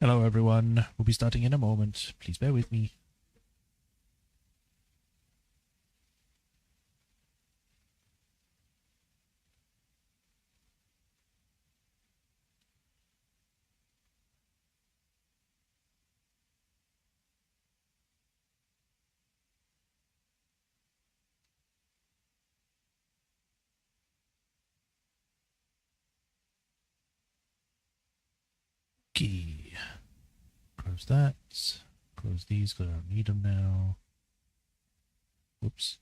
Hello everyone, we'll be starting in a moment. Please bear with me. Okay. Close that. Close these because I don't need them now. Whoops.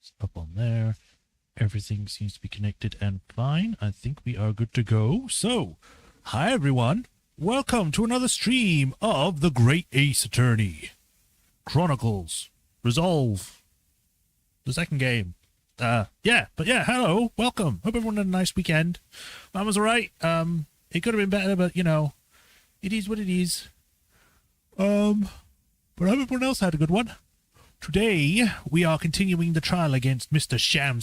It's up on there. Everything seems to be connected and fine. I think we are good to go. So, hi everyone. Welcome to another stream of The Great Ace Attorney. Chronicles. Resolve. The second game. Hello, welcome. Hope everyone had a nice weekend. Mine was alright. It could have been better, but, you know, it is what it is. But I hope everyone else had a good one. Today, we are continuing the trial against Mr. Sham,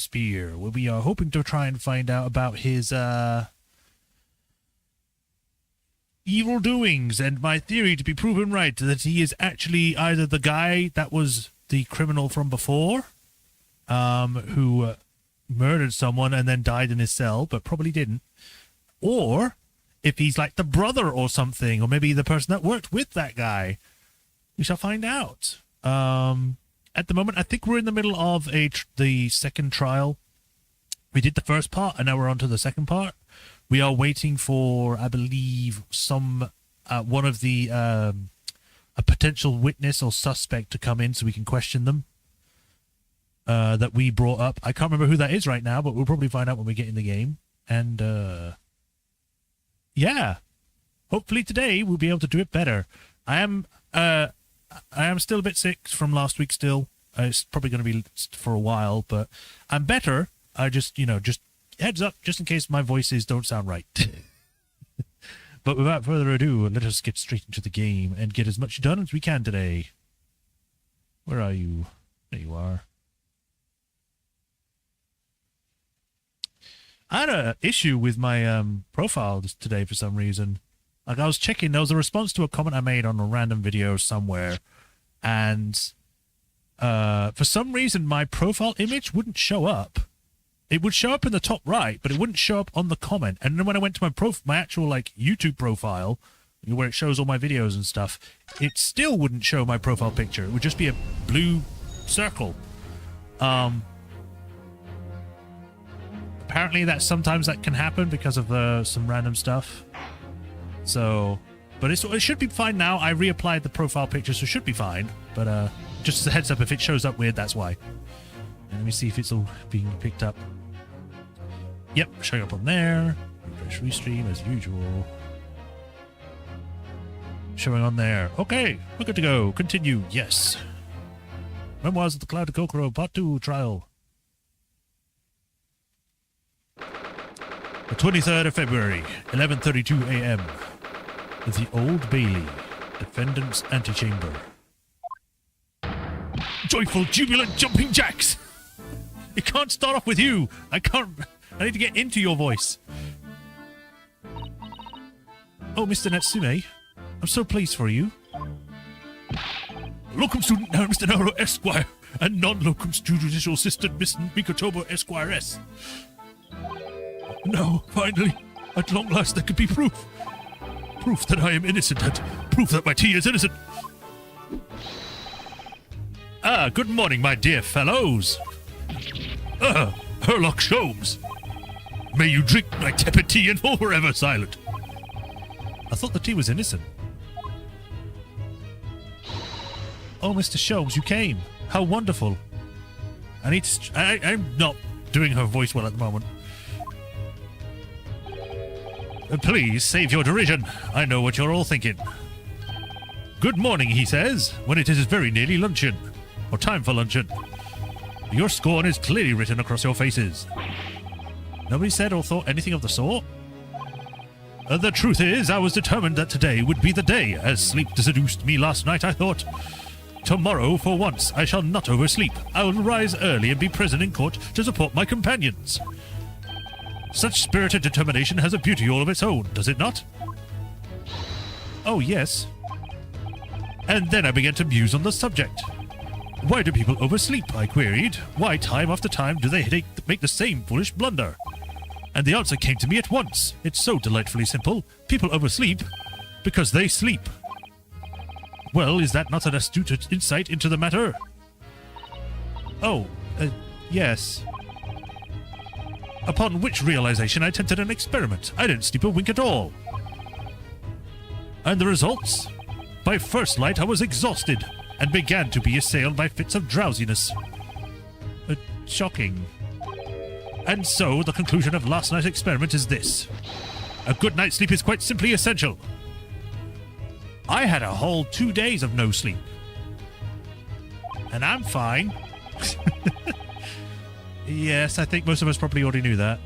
where we are hoping to try and find out about his, evil doings, and my theory to be proven right, that he is actually either the guy that was the criminal from before, who murdered someone and then died in his cell, but probably didn't. Or if he's like the brother or something, or maybe the person that worked with that guy. We shall find out. At the moment, I think we're in the middle of the second trial. We did the first part, and now we're on to the second part. We are waiting for, I believe, one of the, a potential witness or suspect to come in so we can question them. That we brought up. I can't remember who that is right now, but we'll probably find out when we get in the game. And, yeah. Hopefully today we'll be able to do it better. I am still a bit sick from last week still. It's probably going to be for a while, but I'm better. I just heads up, just in case my voices don't sound right. But without further ado, let us get straight into the game and get as much done as we can today. Where are you? There you are. I had an issue with my profile today for some reason. Like, I was checking, there was a response to a comment I made on a random video somewhere, and for some reason my profile image wouldn't show up. It would show up in the top right, but it wouldn't show up on the comment. And then when I went to my actual like YouTube profile, where it shows all my videos and stuff, it still wouldn't show my profile picture. It would just be a blue circle. Apparently sometimes that can happen because of some random stuff. So, but it should be fine now. I reapplied the profile picture, so it should be fine. But just as a heads up, if it shows up weird, that's why. And let me see if it's all being picked up. Yep, showing up on there. Refresh restream as usual. Showing on there. Okay, we're good to go. Continue. Yes. Memoirs of the Cloud of Kokoro Part 2 trial. The 23rd of February, 11:32 a.m. The Old Bailey, defendant's antechamber. Joyful, jubilant jumping jacks! It can't start off with you! I need to get into your voice. Oh, Mr. Natsume, I'm so pleased for you. Locum student now, Mr. Nauro Esquire, and non-locum judicial assistant, Miss Mikotomo Esquire S. No, finally, at long last there could be proof. Proof that I am innocent, and proof that my tea is innocent. Ah, good morning, my dear fellows. Herlock Sholmes. May you drink my tepid tea and fall forever silent. I thought the tea was innocent. Oh, Mr. Sholmes, you came. How wonderful. I'm not doing her voice well at the moment. Please save your derision. I know what you're all thinking. Good morning, he says, when it is very nearly luncheon, or time for luncheon. Your scorn is clearly written across your faces. Nobody said or thought anything of the sort? The truth is, I was determined that today would be the day. As sleep seduced me last night, I thought, Tomorrow, for once, I shall not oversleep. I will rise early and be present in court to support my companions. Such spirited determination has a beauty all of its own, does it not? Oh, yes. And then I began to muse on the subject. Why do people oversleep? I queried. Why, time after time, do they make the same foolish blunder? And the answer came to me at once. It's so delightfully simple. People oversleep because they sleep. Well, is that not an astute insight into the matter? Oh, yes. Upon which realization I attempted an experiment. I didn't sleep a wink at all. And the results? By first light I was exhausted and began to be assailed by fits of drowsiness. Shocking. And so the conclusion of last night's experiment is this. A good night's sleep is quite simply essential. I had a whole 2 days of no sleep. And I'm fine. Yes, I think most of us probably already knew that.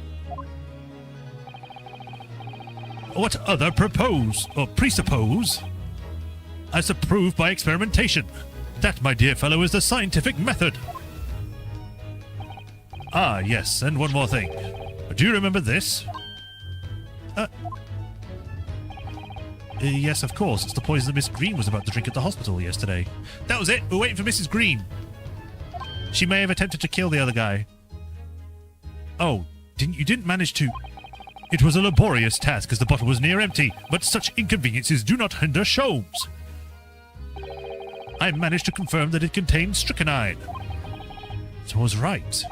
What other presuppose? As approved by experimentation. That, my dear fellow, is the scientific method. Ah, yes, and one more thing. Do you remember this? Yes, of course. It's the poison that Miss Green was about to drink at the hospital yesterday. That was it. We're waiting for Mrs. Green. She may have attempted to kill the other guy. Oh, you didn't manage to... It was a laborious task as the bottle was near empty, but such inconveniences do not hinder Sholmes. I managed to confirm that it contained strychnine. So I was right.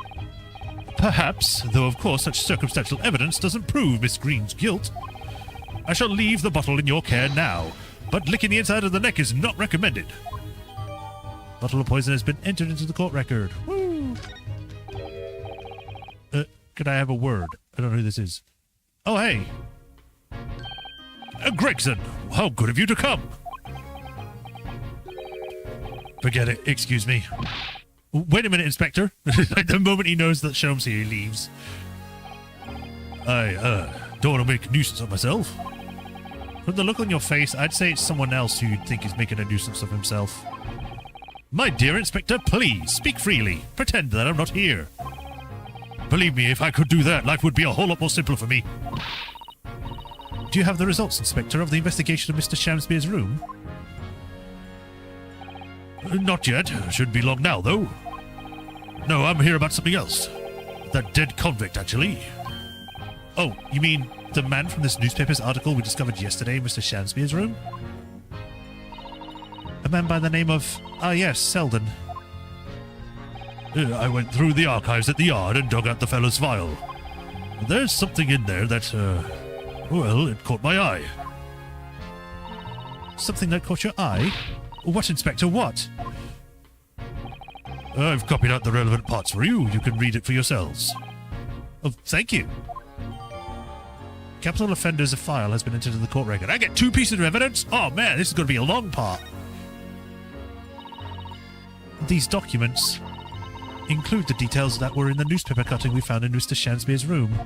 Perhaps, though of course such circumstantial evidence doesn't prove Miss Green's guilt. I shall leave the bottle in your care now, but licking the inside of the neck is not recommended. Bottle of poison has been entered into the court record. Woo! Could I have a word? I don't know who this is. Oh, hey. Gregson, how good of you to come. Forget it. Excuse me. Wait a minute, Inspector. Like the moment he knows that Sholmes here, he leaves. I, don't want to make a nuisance of myself. From the look on your face, I'd say it's someone else who you'd think is making a nuisance of himself. My dear Inspector, please, speak freely. Pretend that I'm not here. Believe me, if I could do that, life would be a whole lot more simpler for me. Do you have the results, Inspector, of the investigation of Mr. Shamspeare's room? Not yet. Shouldn't be long now, though. No, I'm here about something else. That dead convict, actually. Oh, you mean the man from this newspaper's article we discovered yesterday in Mr. Shamspeare's room? A man by the name of... Ah, yes, Selden. I went through the archives at the yard and dug out the fellow's file. There's something in there that, well, it caught my eye. Something that caught your eye? What, Inspector, what? I've copied out the relevant parts for you. You can read it for yourselves. Oh, thank you. Capital offenders file has been entered in the court record. I get 2 pieces of evidence? Oh, man, this is going to be a long part. These documents include the details that were in the newspaper cutting we found in Mr. Shamspeare's room.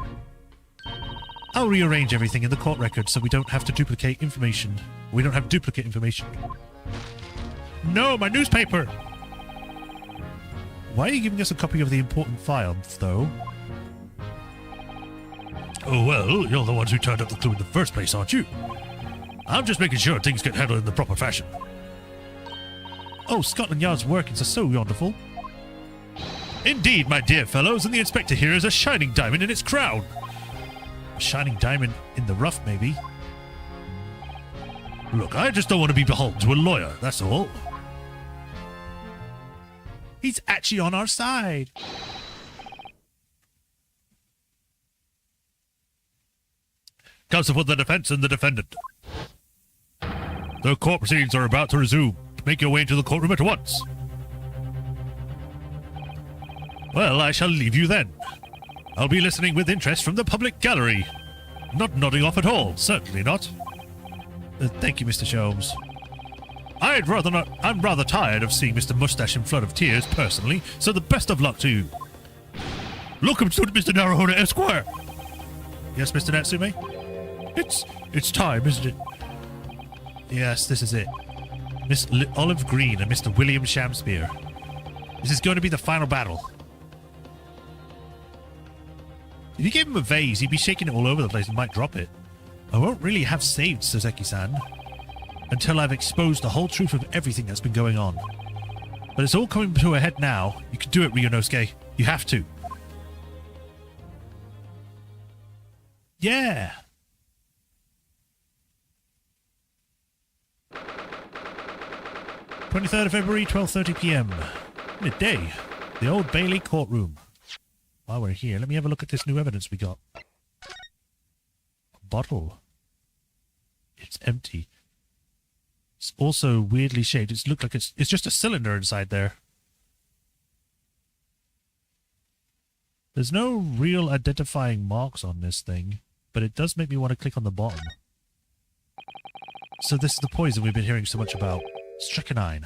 I'll rearrange everything in the court record so we don't have to duplicate information. We don't have duplicate information. No, my newspaper! Why are you giving us a copy of the important file, though? Oh, well, you're the ones who turned up the clue in the first place, aren't you? I'm just making sure things get handled in the proper fashion. Oh, Scotland Yard's workings are so wonderful. Indeed, my dear fellows, and the Inspector here is a shining diamond in its crown. A shining diamond in the rough, maybe. Look, I just don't want to be beholden to a lawyer, that's all. He's actually on our side. Counsel for the defense and the defendant. The court proceedings are about to resume. Make your way into the courtroom at once. Well, I shall leave you then. I'll be listening with interest from the public gallery. Not nodding off at all, certainly not. Thank you, Mr. Sholmes. I'd rather not. I'm rather tired of seeing Mr. Mustache in flood of tears, personally, so the best of luck to you. Welcome to Mr. Naruhodo Esquire. Yes, Mr. Natsume? It's time, isn't it? Yes, this is it. Miss Olive Green and Mr. William Shamspeare. This is going to be the final battle. If you gave him a vase, he'd be shaking it all over the place and might drop it. I won't really have saved Soseki-san until I've exposed the whole truth of everything that's been going on. But it's all coming to a head now. You can do it, Ryunosuke. You have to. Yeah! 23rd of February, 12:30 p.m. Midday. The Old Bailey courtroom. While we're here, let me have a look at this new evidence we got. A bottle. It's empty. It's also weirdly shaped. It's looked like it's just a cylinder inside there. There's no real identifying marks on this thing, but it does make me want to click on the bottom. So this is the poison we've been hearing so much about. Strychnine.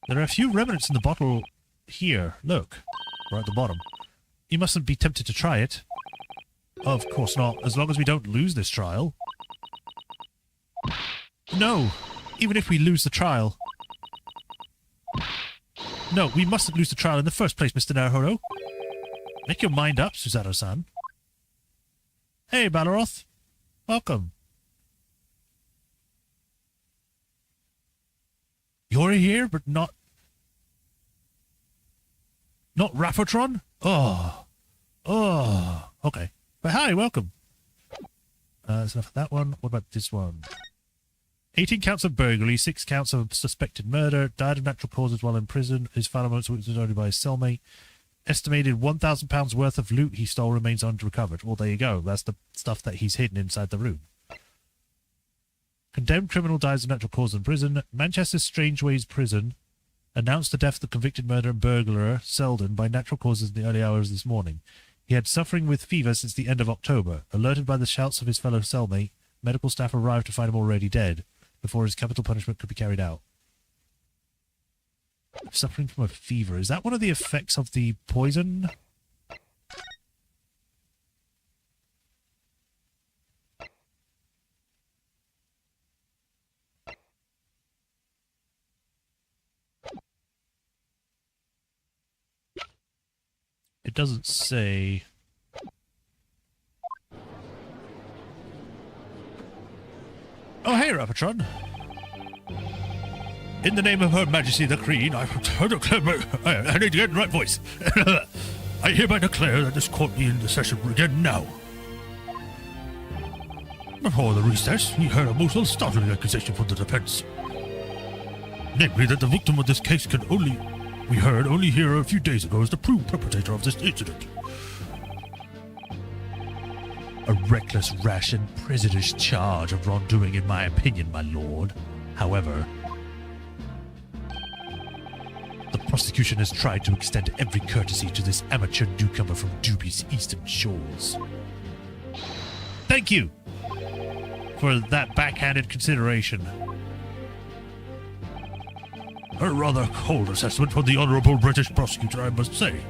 There are a few remnants in the bottle here. Look. Right at the bottom. You mustn't be tempted to try it. Of course not, as long as we don't lose this trial. No! Even if we lose the trial. No, we mustn't lose the trial in the first place, Mr. Naruhodo. Make your mind up, Suzato-san. Hey, Balaroth. Welcome. You're here, but not Rapotron? Oh. Okay. But hi, welcome. That's enough of that one. What about this one? 18 counts of burglary, 6 counts of suspected murder, died of natural causes while in prison. His final moments were witnessed by his cellmate. Estimated £1,000 worth of loot he stole remains unrecovered. Well, there you go. That's the stuff that he's hidden inside the room. Condemned criminal dies of natural cause in prison. Manchester's Strangeways prison announced the death of the convicted murderer and burglar Selden by natural causes in the early hours this morning. He had suffering with fever since the end of October. Alerted by the shouts of his fellow cellmate, medical staff arrived to find him already dead before his capital punishment could be carried out. Suffering from a fever. Is that one of the effects of the poison? It doesn't say. Oh, hey, Rapatron. In the name of Her Majesty the Queen, I declare. I need to get in the right voice. I hereby declare that this court be in session again now. Before the recess, we heard a most startling accusation from the defense. Namely, that the victim of this case can only hear a few days ago as the proved perpetrator of this incident. A reckless, rash, and prejudiced charge of wrongdoing, in my opinion, my lord. However, the prosecution has tried to extend every courtesy to this amateur newcomer from dubious eastern shores. Thank you for that backhanded consideration. A rather cold assessment from the honourable British prosecutor, I must say.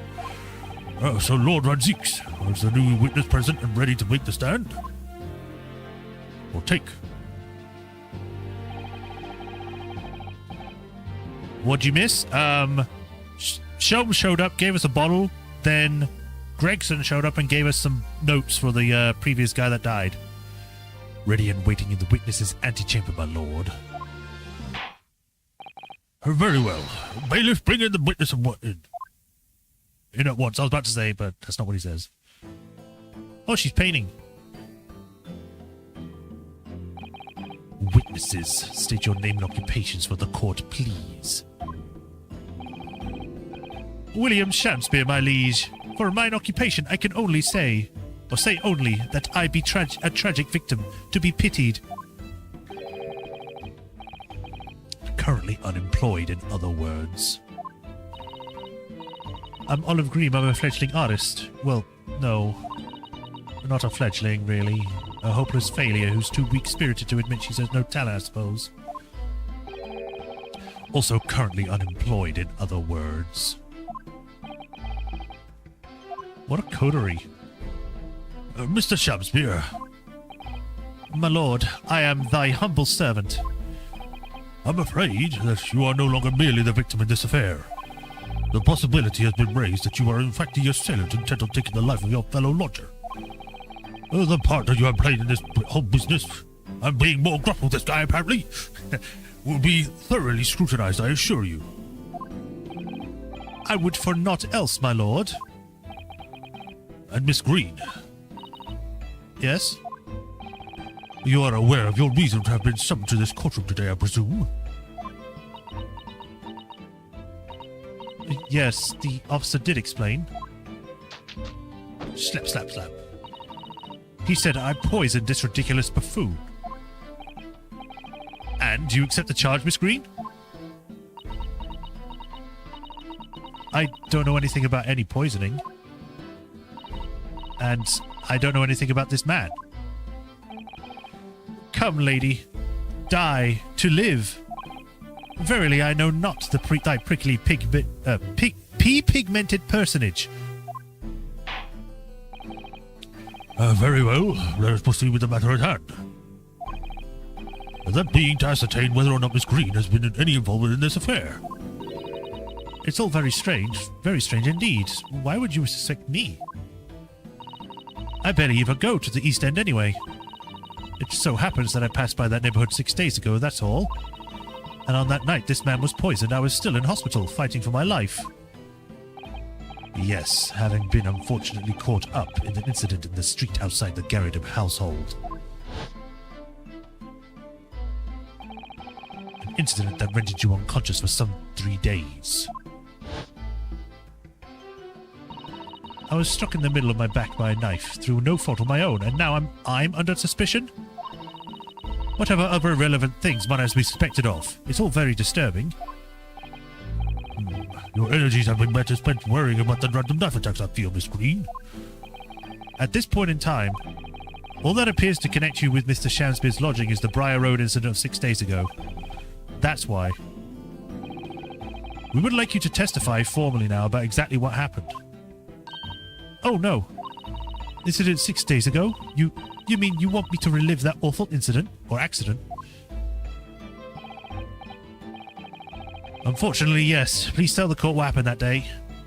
So Lord Radzix, is the new witness present and ready to make the stand? Or take? What'd you miss? Sham showed up, gave us a bottle, then Gregson showed up and gave us some notes for the previous guy that died. Ready and waiting in the witness's antechamber, my lord. Very well. Bailiff, bring in the witness and what in at once. I was about to say, but that's not what he says. Oh, she's painting. Witnesses, state your name and occupations for the court, please. William Shamspeare, my liege. For mine occupation, I can only say, or say only, that I be a tragic victim, to be pitied. Currently unemployed, in other words. I'm Olive Green, I'm a fledgling artist. Well, no. Not a fledgling, really. A hopeless failure who's too weak-spirited to admit she has no talent, I suppose. Also currently unemployed, in other words. What a coterie. Mr. Shamspeare. My lord, I am thy humble servant. I'm afraid that you are no longer merely the victim in this affair. The possibility has been raised that you are in fact the assailant intent on taking the life of your fellow lodger. The part that you have played in this whole business, I'm being more gruff with this guy apparently, will be thoroughly scrutinized, I assure you. I would for naught else, my lord. And Miss Green. Yes? You are aware of your reason to have been summoned to this courtroom today, I presume? Yes, the officer did explain. Slap, slap, slap. He said I poisoned this ridiculous buffoon. And do you accept the charge, Miss Green? I don't know anything about any poisoning. And I don't know anything about this man. Come, lady, die to live. Verily, I know not thy prickly pea-pigmented personage. Very well, let us proceed with the matter at hand. That being to ascertain whether or not Miss Green has been in any involvement in this affair. It's all very strange indeed. Why would you suspect me? I barely even go to the East End anyway. It so happens that I passed by that neighborhood 6 days ago, that's all. And on that night this man was poisoned, I was still in hospital, fighting for my life. Yes, having been unfortunately caught up in an incident in the street outside the Garridham household. An incident that rendered you unconscious for some 3 days. I was struck in the middle of my back by a knife, through no fault of my own, and now I'm under suspicion? Whatever other irrelevant things might I be suspected of? It's all very disturbing. Your energies have been better spent worrying about the random knife attacks, I feel, Miss Green. At this point in time, all that appears to connect you with Mr. Shamspeare's lodging is the Briar Road incident of 6 days ago. That's why. We would like you to testify formally now about exactly what happened. Oh no. Incident 6 days ago? You mean you want me to relive that awful incident? Or accident? Unfortunately, yes. Please tell the court what happened that day.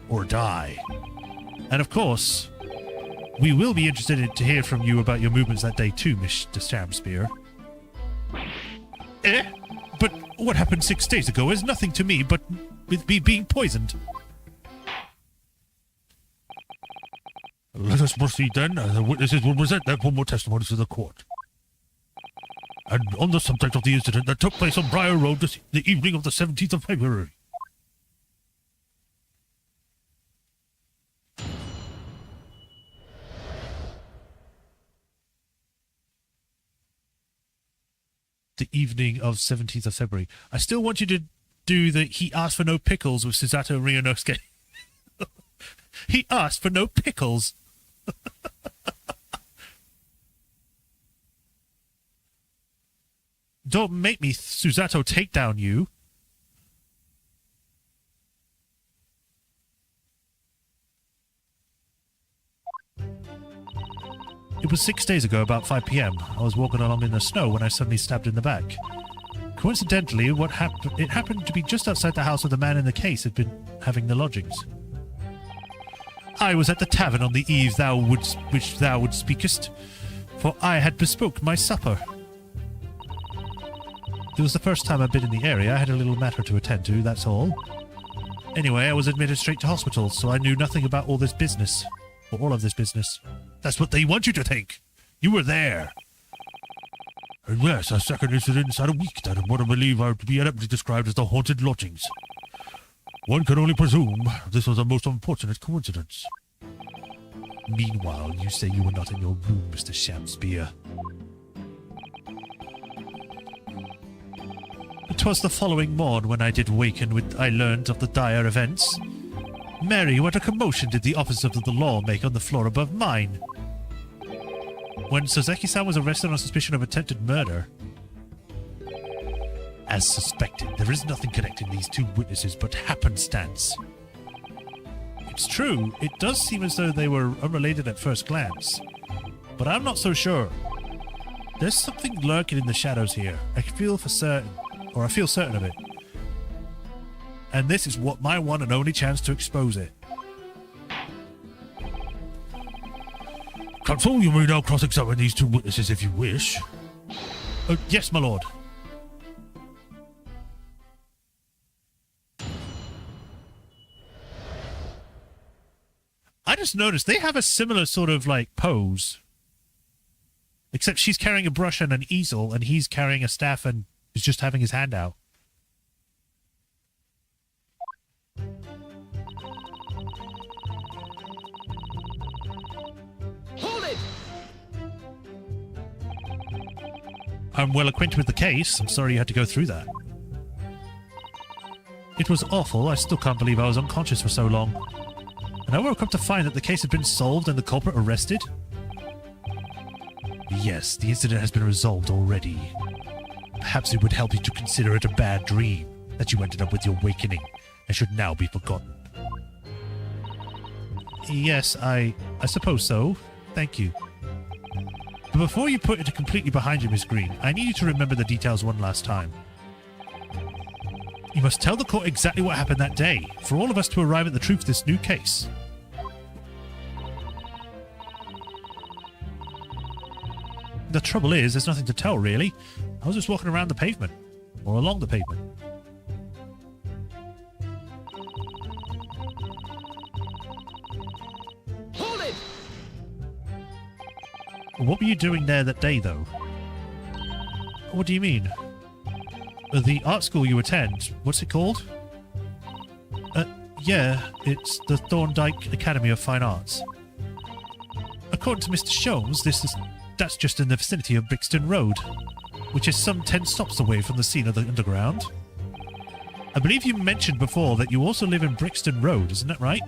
Or die. And of course, we will be interested to hear from you about your movements that day too, Mr. Shamspeare. But what happened 6 days ago is nothing to me but with me being poisoned. Let us proceed then. The witnesses will present their formal testimony to the court. And on the subject of the incident that took place on Briar Road the evening of the 17th of February. The evening of 17th of February. I still want you to do the he asked for no pickles with Susato Ryunosuke. He asked for no pickles. Don't make me Susato take down you. It was 6 days ago, about 5 p.m. I was walking along in the snow when I suddenly stabbed in the back. Coincidentally, it happened to be just outside the house where the man in the case had been having the lodgings. I was at the tavern on the eve which thou would speakest, for I had bespoke my supper. It was the first time I'd been in the area. I had a little matter to attend to, that's all. Anyway, I was admitted straight to hospital, so I knew nothing about all this business. Or all of this business. That's what they want you to think. You were there. And yes, a second incident inside a week that what I believe are to be ineptly described as the haunted lodgings. One can only presume this was a most unfortunate coincidence. Meanwhile, you say you were not in your room, Mr. Shamspeare. It was the following morn when I did waken with I learned of the dire events. Mary, what a commotion did the officer of the law make on the floor above mine. When Soseki-san was arrested on suspicion of attempted murder. As suspected, there is nothing connecting these two witnesses but happenstance. It's true, it does seem as though they were unrelated at first glance. But I'm not so sure. There's something lurking in the shadows here, I feel for certain. Or I feel certain of it. And this is what my one and only chance to expose it. Consul, you may now cross-examine these two witnesses if you wish. Yes, my lord. I just noticed they have a similar sort of, like, pose. Except she's carrying a brush and an easel, and he's carrying a staff and is just having his hand out. Hold it! I'm well acquainted with the case. I'm sorry you had to go through that. It was awful. I still can't believe I was unconscious for so long. And I woke up to find that the case had been solved and the culprit arrested. Yes, the incident has been resolved already. Perhaps it would help you to consider it a bad dream that you ended up with your awakening and should now be forgotten. Yes, I suppose so. Thank you. But before you put it completely behind you, Miss Green, I need you to remember the details one last time. You must tell the court exactly what happened that day, for all of us to arrive at the truth of this new case. The trouble is, there's nothing to tell, really. I was just walking around the pavement. Or along the pavement. Hold it! What were you doing there that day, though? What do you mean? The art school you attend, what's it called? Yeah, it's the Thorndike Academy of Fine Arts. According to Mr. Sholmes, that's just in the vicinity of Brixton Road, which is some 10 stops away from the scene of the underground. I believe you mentioned before that you also live in Brixton Road, isn't that right?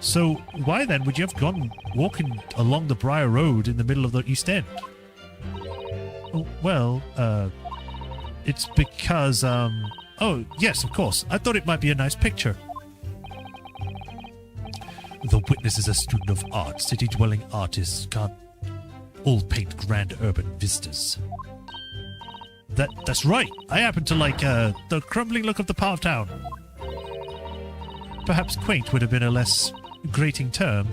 So why then would you have gone walking along the Briar Road in the middle of the East End? Oh, well, it's because, oh, yes, of course. I thought it might be a nice picture. The witness is a student of art. City-dwelling artists can't all paint grand urban vistas. That's right. I happen to like, the crumbling look of the part of town. Perhaps quaint would have been a less grating term.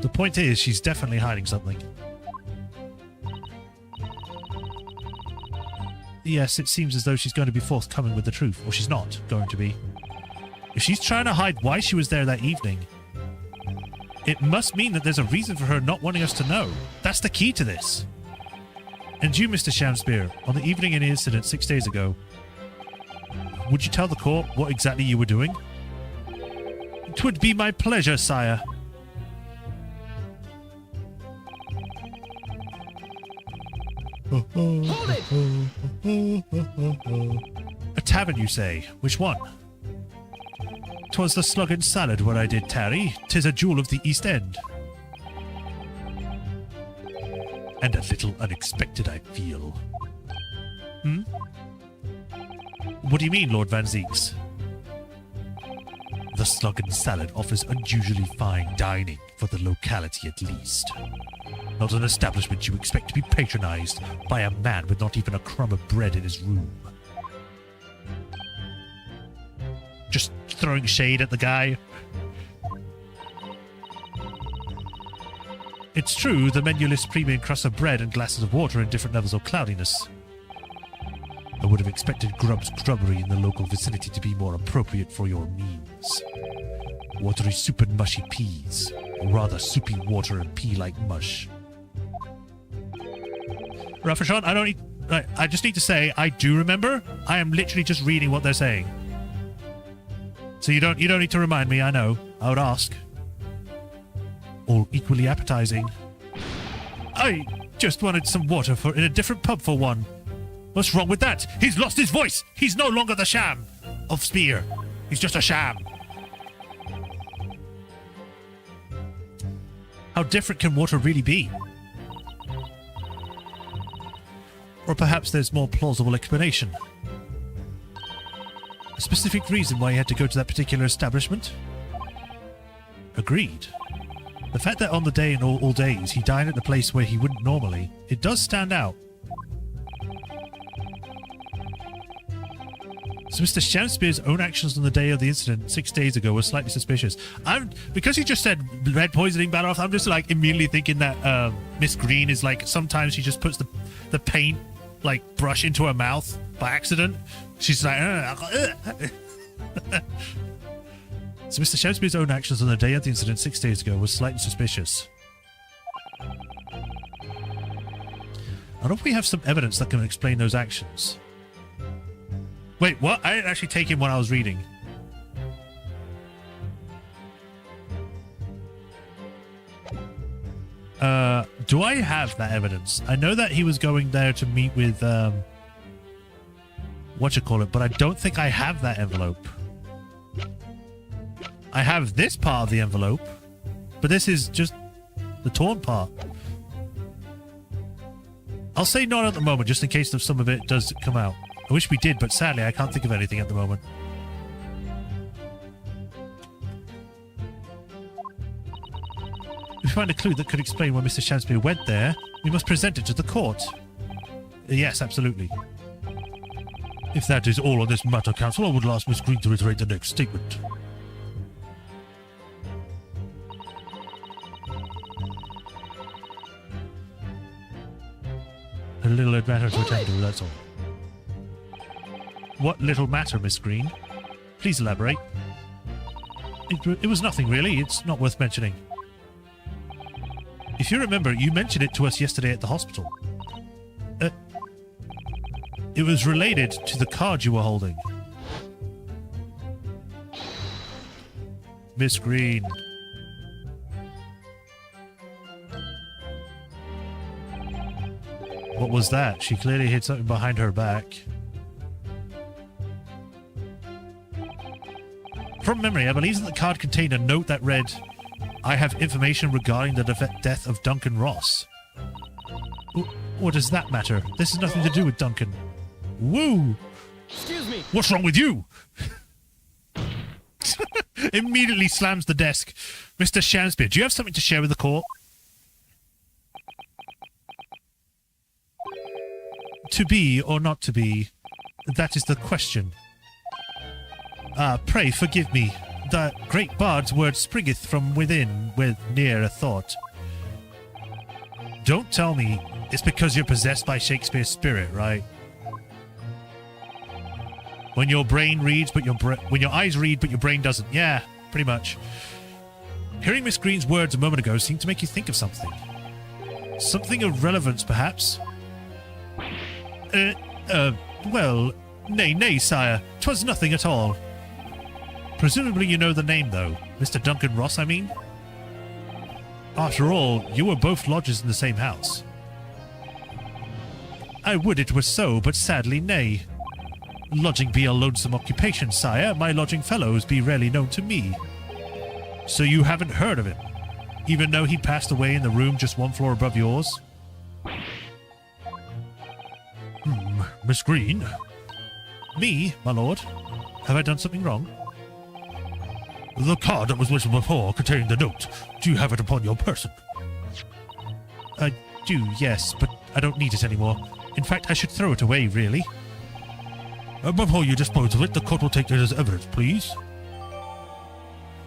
The point is, she's definitely hiding something. Yes, it seems as though she's going to be forthcoming with the truth, or she's not going to be. If she's trying to hide why she was there that evening, it must mean that there's a reason for her not wanting us to know. That's the key to this. And you, Mr. Shamspear, on the evening in the incident 6 days ago, would you tell the court what exactly you were doing? 'Twould be my pleasure, sire. Hold it! A tavern, you say? Which one? 'Twas the Slug and Salad where I did tarry. 'Tis a jewel of the East End. And a little unexpected, I feel. Hmm? What do you mean, Lord Van Zeeks? The Slug and Salad offers unusually fine dining, for the locality at least. Not an establishment you expect to be patronized by a man with not even a crumb of bread in his room. Just throwing shade at the guy. It's true, the menu lists premium crusts of bread and glasses of water in different levels of cloudiness. I would have expected Grubb's grubbery in the local vicinity to be more appropriate for your means. Watery soup and mushy peas, or rather soupy water and pea-like mush. Raffershon, I just need to say, I do remember. I am literally just reading what they're saying. So you don't need to remind me, I know. I would ask. All equally appetizing. I just wanted some water in a different pub for one. What's wrong with that? He's lost his voice. He's no longer the Sham of Spear. He's just a sham. How different can water really be? Or perhaps there's more plausible explanation. A specific reason why you had to go to that particular establishment? Agreed. The fact that on the day and all days he dined at the place where he wouldn't normally, it does stand out. So Mr. Shamspeare's own actions on the day of the incident 6 days ago were slightly suspicious. Because he just said red poisoning bad off, I'm just like immediately thinking that Miss Green is like, sometimes she just puts the paint like brush into her mouth by accident. She's like, So Mr. Shamspeare's own actions on the day of the incident 6 days ago were slightly suspicious. I wonder if we have some evidence that can explain those actions. Wait, what? I didn't actually take in what I was reading. Do I have that evidence? I know that he was going there to meet with, whatchamacallit, but I don't think I have that envelope. I have this part of the envelope, but this is just the torn part. I'll say not at the moment, just in case some of it does come out. I wish we did, but sadly I can't think of anything at the moment. If we find a clue that could explain why Mr. Shamspeare went there, we must present it to the court. Yes, absolutely. If that is all on this matter, Counsel, I would ask Miss Green to reiterate the next statement. A little matter to attend to, that's all. What little matter, Miss Green? Please elaborate. It was nothing, really. It's not worth mentioning. If you remember, you mentioned it to us yesterday at the hospital. It was related to the card you were holding. Miss Green. What was that? She clearly hid something behind her back. From memory, I believe that the card contained a note that read, I have information regarding the death of Duncan Ross. What does that matter? This has nothing to do with Duncan. Woo! Excuse me. What's wrong with you? Immediately slams the desk. Mr. Shamspeare, do you have something to share with the court? To be or not to be? That is the question. Pray forgive me. The great bard's word springeth from within with near a thought. Don't tell me it's because you're possessed by Shakespeare's spirit, right? When your brain reads, but when your eyes read, but your brain doesn't. Yeah, pretty much. Hearing Miss Green's words a moment ago seemed to make you think of something. Something of relevance, perhaps? Well, nay, sire. 'Twas nothing at all. Presumably you know the name, though. Mr. Duncan Ross, I mean? After all, you were both lodgers in the same house. I would it were so, but sadly nay. Lodging be a lonesome occupation, sire. My lodging fellows be rarely known to me. So you haven't heard of him, even though he passed away in the room just one floor above yours? Miss Green? Me, my lord? Have I done something wrong? The card that was listed before containing the note. Do you have it upon your person? I do, yes, but I don't need it anymore. In fact, I should throw it away, really. Before you dispose of it, the court will take it as evidence, please.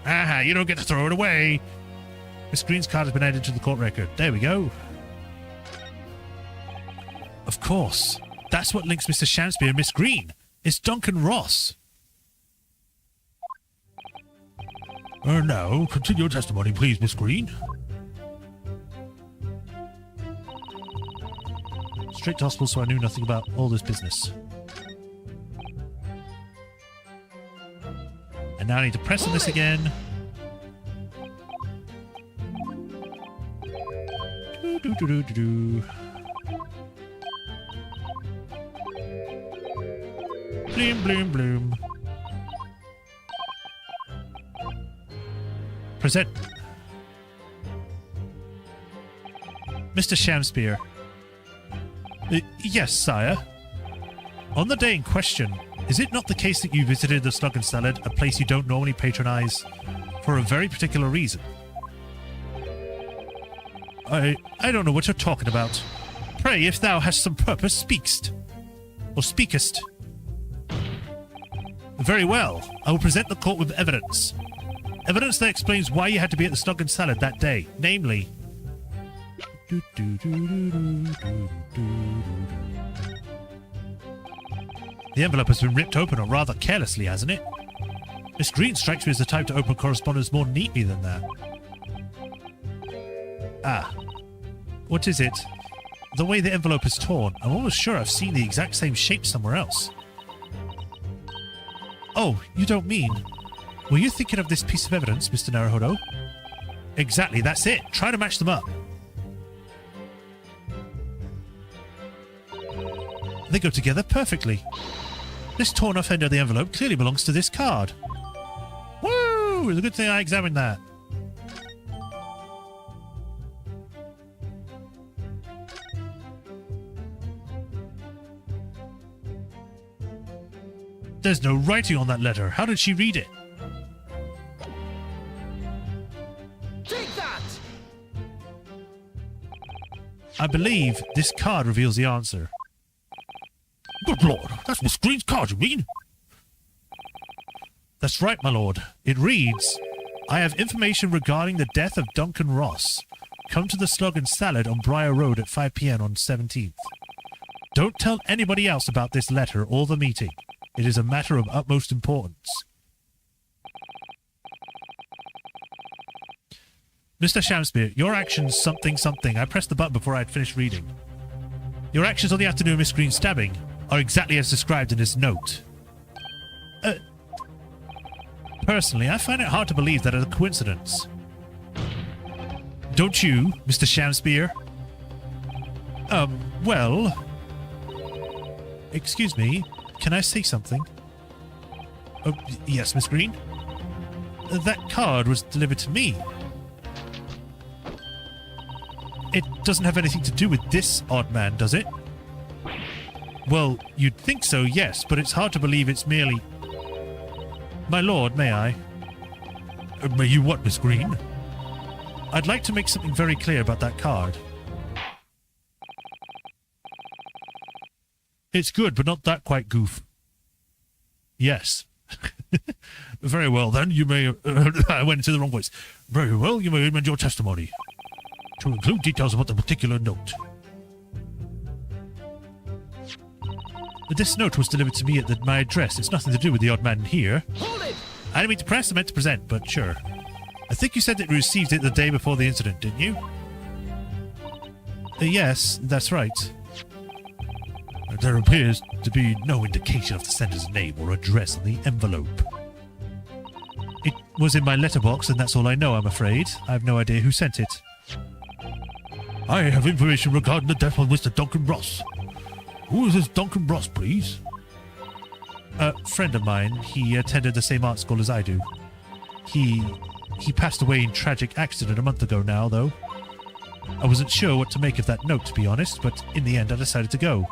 Aha, you don't get to throw it away. Miss Green's card has been added to the court record. There we go. Of course. That's what links Mr. Shamspeare and Miss Green. It's Duncan Ross. Now, continue your testimony, please, Miss Green. Straight to hospital, so I knew nothing about all this business. And now I need to press on this again. Bloom, bloom, bloom. Present. Mr. Shamspeare. Yes, sire. On the day in question, is it not the case that you visited the Slug and Salad, a place you don't normally patronize, for a very particular reason? I don't know what you're talking about. Pray, if thou hast some purpose, speakest. Or speakest. Very well. I will present the court with evidence. Evidence that explains why you had to be at the Snug and Salad that day. Namely... The envelope has been ripped open, or rather carelessly, hasn't it? Miss Green strikes me as the type to open correspondence more neatly than that. Ah. What is it? The way the envelope is torn, I'm almost sure I've seen the exact same shape somewhere else. Oh, you don't mean... Were you thinking of this piece of evidence, Mr. Naruhodo? Exactly, that's it. Try to match them up. They go together perfectly. This torn off end of the envelope clearly belongs to this card. Woo! It's a good thing I examined that. There's no writing on that letter. How did she read it? Take that! I believe this card reveals the answer. Good lord, that's Miss Green's card, you mean? That's right, my lord. It reads, I have information regarding the death of Duncan Ross. Come to the Slug and Salad on Briar Road at 5 p.m. on 17th. Don't tell anybody else about this letter or the meeting. It is a matter of utmost importance. Mr. Shamspear, your actions something something. I pressed the button before I had finished reading. Your actions on the afternoon of Miss Green's stabbing are exactly as described in this note. Personally, I find it hard to believe that is a coincidence. Don't you, Mr. Shamspear? Well... Excuse me, can I say something? Oh, yes, Miss Green? That card was delivered to me. It doesn't have anything to do with this odd man, does it? Well, you'd think so, yes, but it's hard to believe it's merely... My lord, may I? May you what, Miss Green? I'd like to make something very clear about that card. It's good, but not that quite goof. Yes. Very well, then, you may... I went into the wrong voice. Very well, you may amend your testimony to include details about the particular note. This note was delivered to me at my address. It's nothing to do with the odd man in here. Hold it! I didn't mean to press, I meant to present, but sure. I think you said that you received it the day before the incident, didn't you? Yes, that's right. There appears to be no indication of the sender's name or address on the envelope. It was in my letterbox, and that's all I know, I'm afraid. I have no idea who sent it. I have information regarding the death of Mr. Duncan Ross. Who is this Duncan Ross, please? A friend of mine. He attended the same art school as I do. He passed away in tragic accident a month ago now, though. I wasn't sure what to make of that note, to be honest, but in the end I decided to go.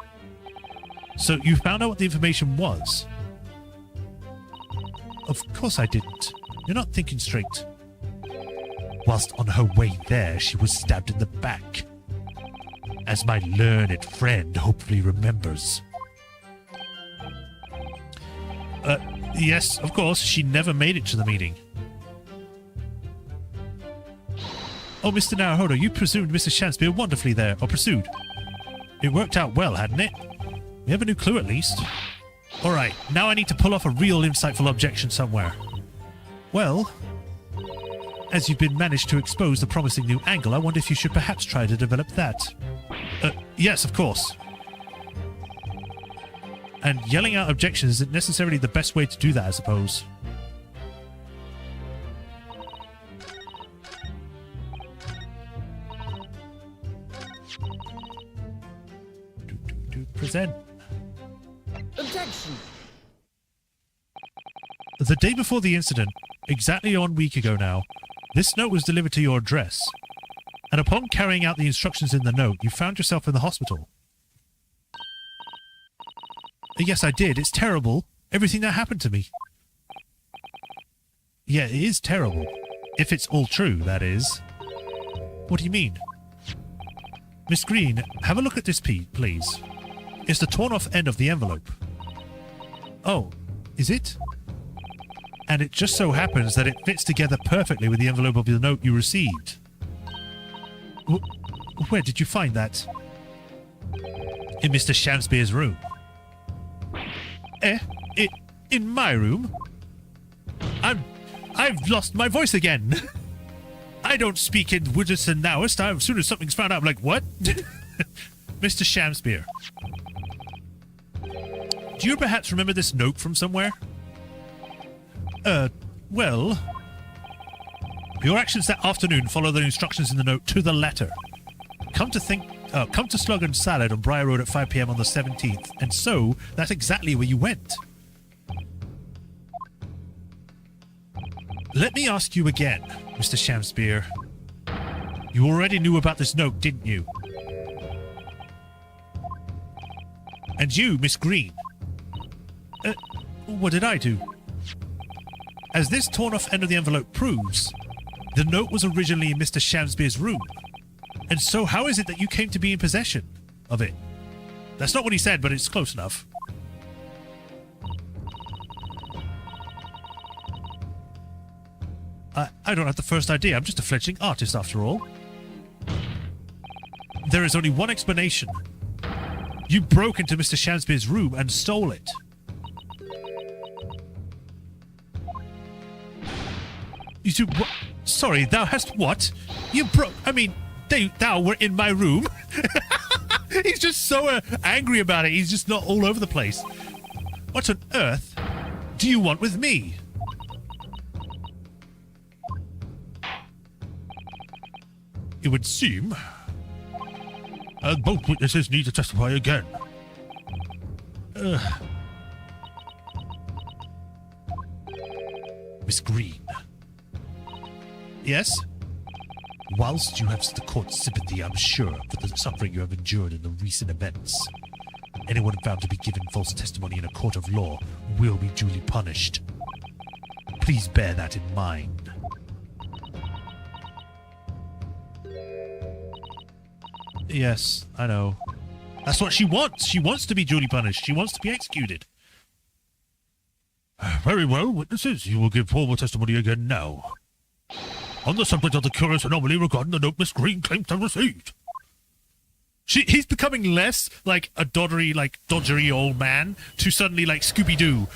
So you found out what the information was? Of course I didn't. You're not thinking straight. Whilst on her way there, she was stabbed in the back. As my learned friend hopefully remembers. Yes, of course, she never made it to the meeting. Oh, Mr. Naruhodo, you presumed Mrs. Shamspear wonderfully there, or pursued. It worked out well, hadn't it? We have a new clue at least. Alright, now I need to pull off a real insightful objection somewhere. Well, as you've been managed to expose the promising new angle, I wonder if you should perhaps try to develop that. Yes, of course. And yelling out objections isn't necessarily the best way to do that, I suppose. Present. Objection! The day before the incident, exactly 1 week ago now, this note was delivered to your address. And upon carrying out the instructions in the note, you found yourself in the hospital. Yes, I did. It's terrible. Everything that happened to me. Yeah, it is terrible. If it's all true, that is. What do you mean? Miss Green, have a look at this, please. It's the torn-off end of the envelope. Oh, is it? And it just so happens that it fits together perfectly with the envelope of the note you received. Where did you find that? In Mr. Shamspeare's room. In my room? I've lost my voice again. I don't speak in Woodison nowest. As soon as something's found out, I'm like, what? Mr. Shamspeare. Do you perhaps remember this note from somewhere? Well... Your actions that afternoon follow the instructions in the note to the letter. Come to Slug and Salad on Briar Road at 5 p.m. on the 17th. And so, that's exactly where you went. Let me ask you again, Mr. Shamspeare. You already knew about this note, didn't you? And you, Miss Green. What did I do? As this torn-off end of the envelope proves, the note was originally in Mr. Shamspeare's room. And so how is it that you came to be in possession of it? That's not what he said, but it's close enough. I don't have the first idea. I'm just a fledgling artist, after all. There is only one explanation. You broke into Mr. Shamspeare's room and stole it. You two, what? Sorry, thou hast what? You broke... I mean, thou were in my room. He's just so angry about it. He's just not all over the place. What on earth do you want with me? It would seem... both witnesses need to testify again. Miss Green. Yes? Whilst you have the court's sympathy, I'm sure, for the suffering you have endured in the recent events, anyone found to be given false testimony in a court of law will be duly punished. Please bear that in mind. Yes, I know. That's what she wants. She wants to be duly punished. She wants to be executed. Very well, witnesses. You will give formal testimony again now. On the subject of the curious anomaly regarding the note Miss Green claims to have received. He's becoming less like a dodgery old man to suddenly like Scooby-Doo.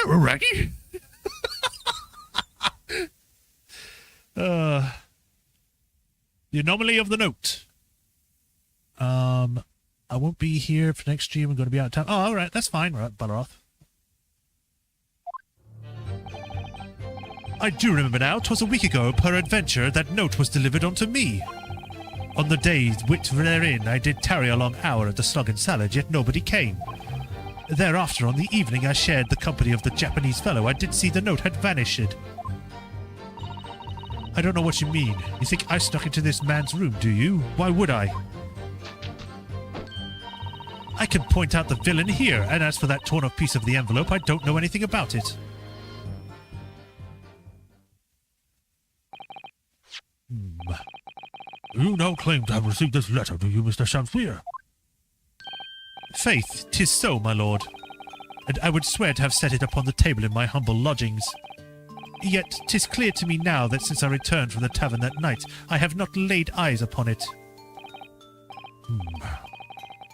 Raggy. The anomaly of the note. I won't be here for next stream. I'm going to be out of town. Oh, all right. That's fine. Right, butter off. I do remember now. 'Twas a week ago, peradventure, that note was delivered unto me. On the days which therein I did tarry a long hour at the Slug and Salad, yet nobody came. Thereafter, on the evening I shared the company of the Japanese fellow, I did see the note had vanished. I don't know what you mean. You think I snuck into this man's room, do you? Why would I? I can point out the villain here, and as for that torn-off piece of the envelope, I don't know anything about it. You now claim to have received this letter, do you, Mr. Shamspeare? Faith, 'tis so, my lord. And I would swear to have set it upon the table in my humble lodgings. Yet 'tis clear to me now that since I returned from the tavern that night, I have not laid eyes upon it.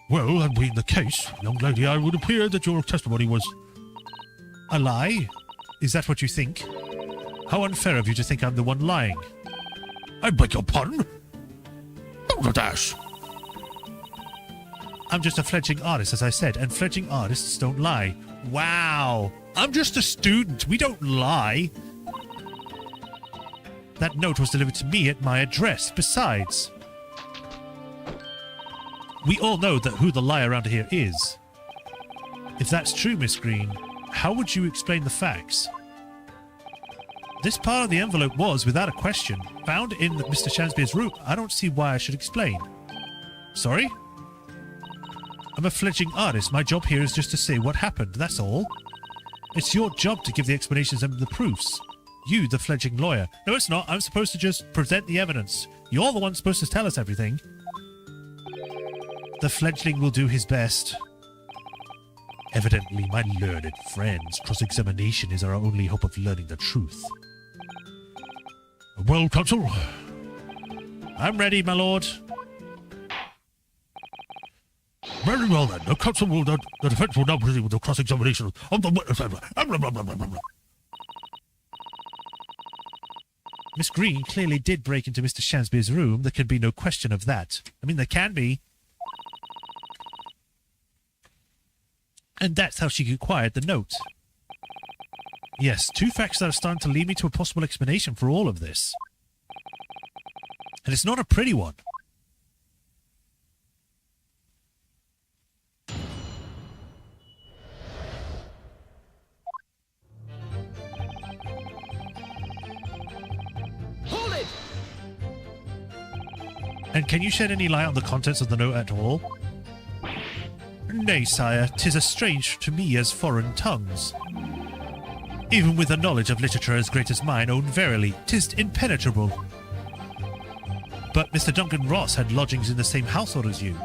Well, that being the case, young lady, I would appear that your testimony was... A lie? Is that what you think? How unfair of you to think I'm the one lying. I beg your pardon? Don't a dash. I'm just a fledgling artist, as I said, and fledgling artists don't lie. Wow! I'm just a student. We don't lie. That note was delivered to me at my address. Besides, we all know that who the liar around here is. If that's true, Miss Green, how would you explain the facts? This part of the envelope was, without a question, found in Mr. Shamspeare's room. I don't see why I should explain. Sorry? I'm a fledgling artist. My job here is just to say what happened, that's all. It's your job to give the explanations and the proofs. You, the fledgling lawyer. No, it's not. I'm supposed to just present the evidence. You're the one supposed to tell us everything. The fledgling will do his best. Evidently, my learned friends, cross-examination is our only hope of learning the truth. Well, Consul, I'm ready, my lord. Very well, then. The Council will the defense will now proceed with the cross-examination of the witness. Miss Green clearly did break into Mr. Shansby's room. There can be no question of that. I mean, there can be. And that's how she acquired the note. Yes, two facts that are starting to lead me to a possible explanation for all of this. And it's not a pretty one. Hold it! And can you shed any light on the contents of the note at all? Nay, sire, 'tis as strange to me as foreign tongues. Even with a knowledge of literature as great as mine own, verily, 'tis impenetrable. But Mr. Duncan Ross had lodgings in the same household as you.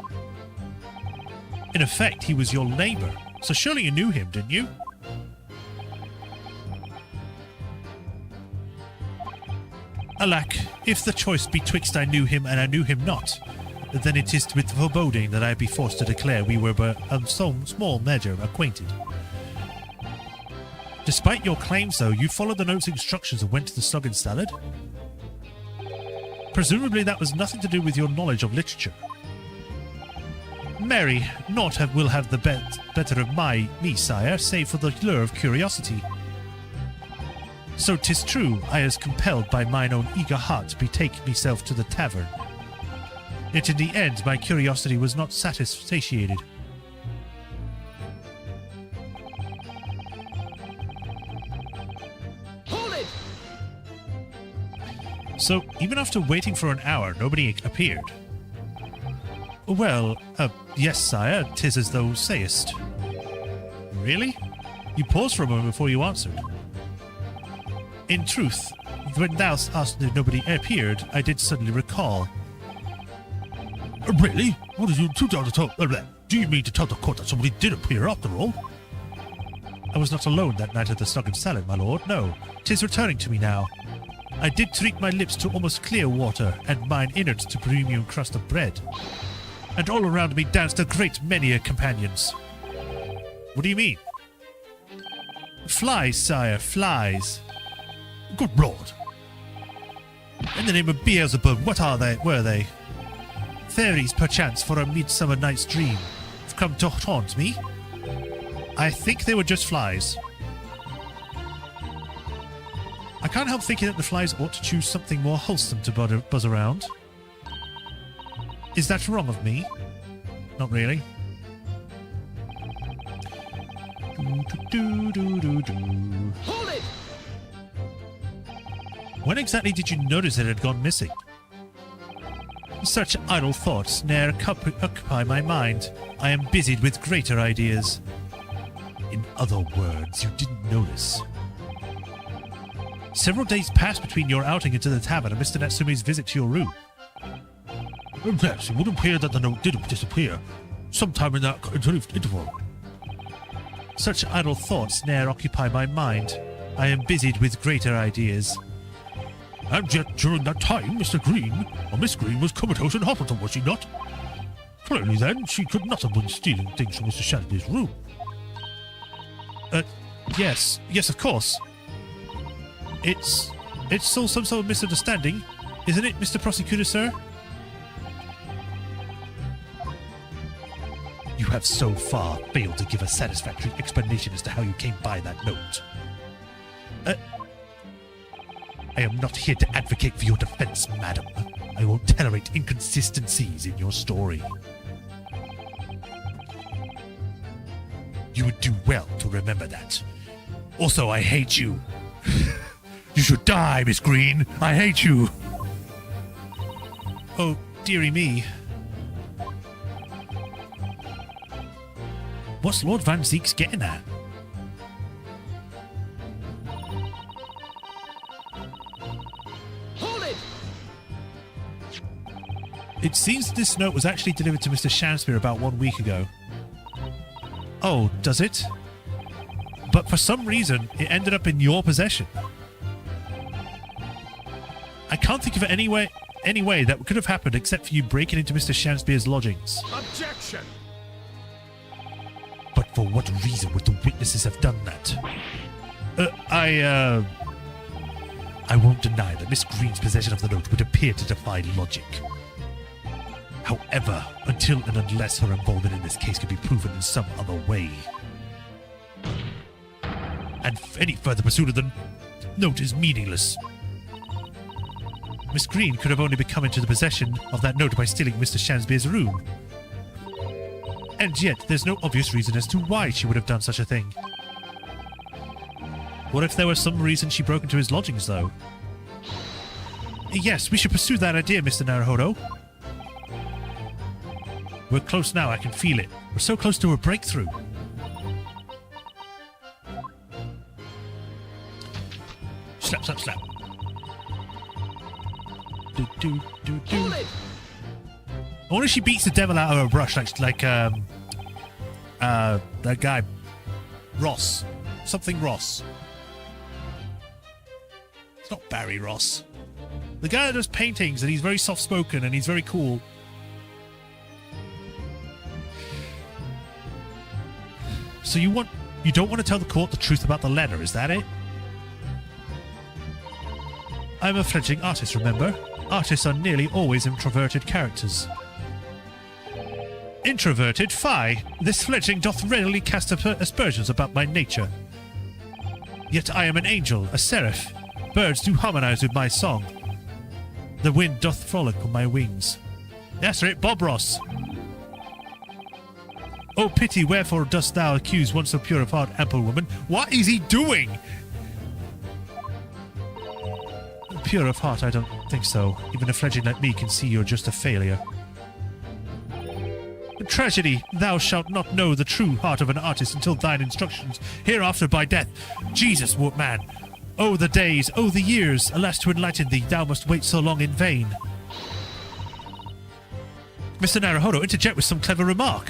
In effect, he was your neighbour, so surely you knew him, didn't you? Alack, if the choice betwixt I knew him and I knew him not, then it is with foreboding that I be forced to declare we were but in some small measure acquainted. Despite your claims, though, you followed the note's instructions and went to the Slug and Salad? Presumably that was nothing to do with your knowledge of literature. Mary, naught will have the better of me, sire, save for the lure of curiosity. So 'tis true, I was compelled by mine own eager heart to betake myself to the tavern. Yet in the end my curiosity was not satiated. Hold it! So, even after waiting for an hour, nobody appeared? Well, yes, sire, 'tis as thou sayest. Really? You paused for a moment before you answered. In truth, when thou asked if nobody appeared, I did suddenly recall. Really? What did you do to tell? Do you mean to tell the court that somebody did appear after all? I was not alone that night at the Slug and Salad, my lord. No, 'tis returning to me now. I did treat my lips to almost clear water, and mine innards to premium crust of bread. And all around me danced a great many companions. What do you mean? Flies, sire, flies. Good lord. In the name of Beelzebub, what were they? Fairies, perchance, for a midsummer night's dream, have come to haunt me? I think they were just flies. I can't help thinking that the flies ought to choose something more wholesome to buzz around. Is that wrong of me? Not really. Hold it! When exactly did you notice it had gone missing? Such idle thoughts ne'er occupy my mind. I am busied with greater ideas. In other words, you didn't notice. Several days passed between your outing into the tavern and Mr. Natsume's visit to your room. Yes, it would appear that the note did disappear sometime in that interval. Such idle thoughts ne'er occupy my mind. I am busied with greater ideas. And yet, during that time, Miss Green was comatose in hospital, was she not? Clearly, then, she could not have been stealing things from Mr. Shandy's room. Yes, of course. It's still some sort of misunderstanding, isn't it, Mr. Prosecutor, sir? You have so far failed to give a satisfactory explanation as to how you came by that note. I am not here to advocate for your defense, madam. I won't tolerate inconsistencies in your story. You would do well to remember that. Also, I hate you. You should die, Miss Green. I hate you. Oh, dearie me. What's Lord Van Zeek's getting at? Hold it! It seems this note was actually delivered to Mr. Shamspeare about 1 week ago. Oh, does it? But for some reason, it ended up in your possession. I can't think of any way that could have happened except for you breaking into Mr. Shamspeare's lodgings. Objection! But for what reason would the witnesses have done that? I won't deny that Miss Green's possession of the note would appear to defy logic. However, until and unless her involvement in this case can be proven in some other way, and any further pursuit of the note is meaningless. Miss Green could have only become into the possession of that note by stealing Mr. Shamspeare's room. And yet, there's no obvious reason as to why she would have done such a thing. What if there was some reason she broke into his lodgings, though? Yes, we should pursue that idea, Mr. Naruhodo. We're close now, I can feel it. We're so close to a breakthrough. Slap, slap, slap. Do, do, do, do. Hold it! I wonder if she beats the devil out of her brush like that guy. Ross. Something Ross. It's not Barry Ross. The guy that does paintings and he's very soft-spoken and he's very cool. So you don't want to tell the court the truth about the letter, is that it? I'm a fledgling artist, remember? Artists are nearly always introverted characters. Introverted? Fie! This fledgling doth readily cast aspersions about my nature. Yet I am an angel, a seraph. Birds do harmonize with my song. The wind doth frolic on my wings. That's right, Bob Ross. Oh pity, wherefore dost thou accuse one so pure of heart, ample woman? What is he doing? Pure of heart, I don't think so. Even a fledgling like me can see you're just a failure. Tragedy, thou shalt not know the true heart of an artist until thine instructions hereafter by death. Jesus, man. Oh, the days, oh, the years. Alas, to enlighten thee, thou must wait so long in vain. Mr. Naruhodo, interject with some clever remark.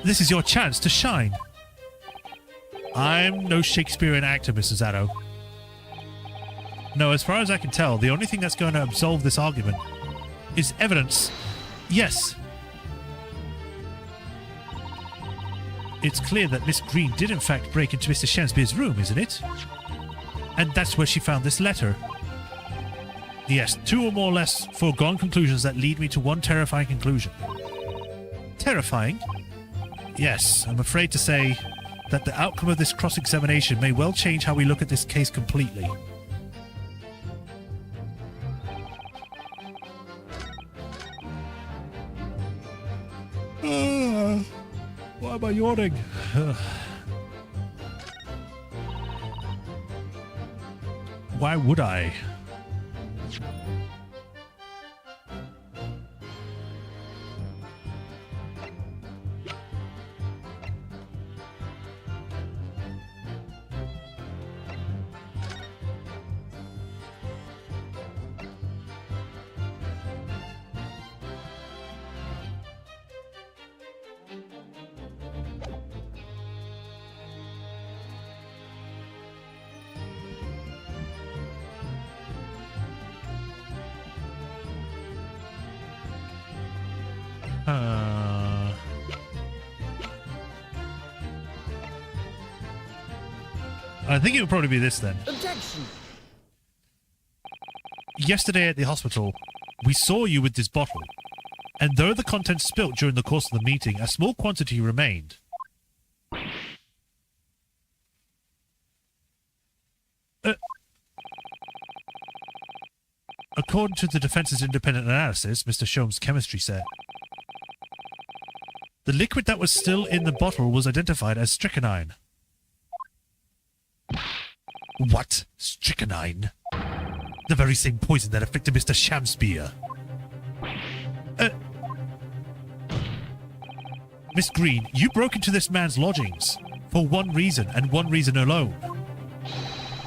This is your chance to shine. I'm no Shakespearean actor, Mr. Zato. No, as far as I can tell, the only thing that's going to absolve this argument is evidence. Yes. It's clear that Miss Green did in fact break into Mr. Shamspeare's room, isn't it? And that's where she found this letter. Yes, two or more less foregone conclusions that lead me to one terrifying conclusion. Terrifying? Yes, I'm afraid to say that the outcome of this cross-examination may well change how we look at this case completely. Why am I yawning? Why would I? I think it would probably be this then. Objection! Yesterday at the hospital, we saw you with this bottle, and though the contents spilt during the course of the meeting, a small quantity remained. According to the defense's independent analysis, Mr. Sholmes' chemistry set, the liquid that was still in the bottle was identified as strychnine. What? Strychnine? The very same poison that afflicted Mr. Shamspeare. Miss Green, you broke into this man's lodgings for one reason and one reason alone.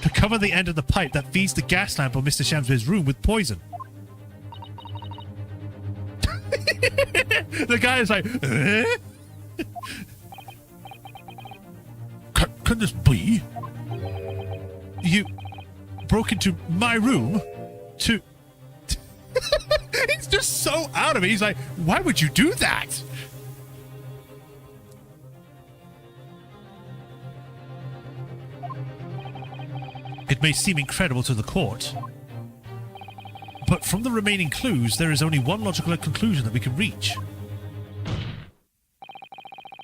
To cover the end of the pipe that feeds the gas lamp of Mr. Shamspeare's room with poison. The guy is like, eh? Can this be? You broke into my room to... He's just so out of it. He's like, why would you do that? It may seem incredible to the court, but from the remaining clues, there is only one logical conclusion that we can reach.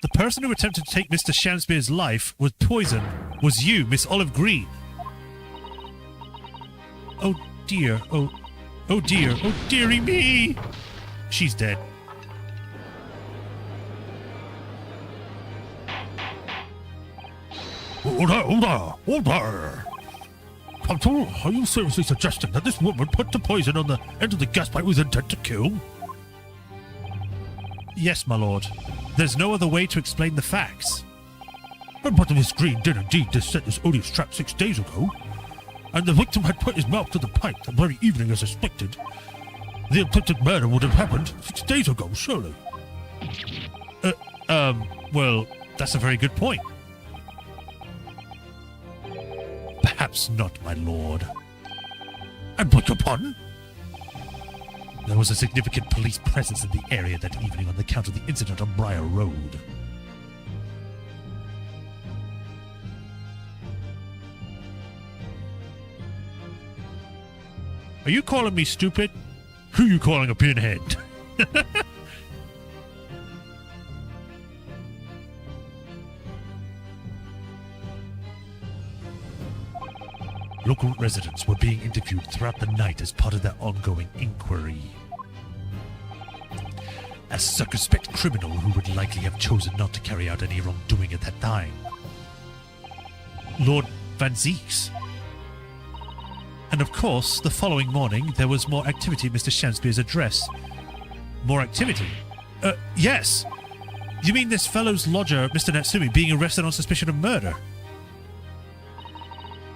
The person who attempted to take Mr. Shamspeare's life was poisoned. Was you, Miss Olive Green. Oh dear, oh dear, oh dearie me! She's dead. Order! Constable, are you seriously suggesting that this woman put the poison on the end of the gas pipe with intent to kill? Yes, my lord. There's no other way to explain the facts. But Miss Green did indeed set this odious trap 6 days ago, and the victim had put his mouth to the pipe the very evening as suspected. The attempted murder would have happened 6 days ago, surely. Well, that's a very good point. Perhaps not, my lord. I beg your pardon? There was a significant police presence in the area that evening on account of the incident on Briar Road. Are you calling me stupid? Who are you calling a pinhead? Local residents were being interviewed throughout the night as part of their ongoing inquiry. A circumspect criminal who would likely have chosen not to carry out any wrongdoing at that time. Lord Van Zeeks. And of course, the following morning, there was more activity at Mr. Shamspeare's address. More activity? Yes! You mean this fellow's lodger, Mr. Natsumi, being arrested on suspicion of murder?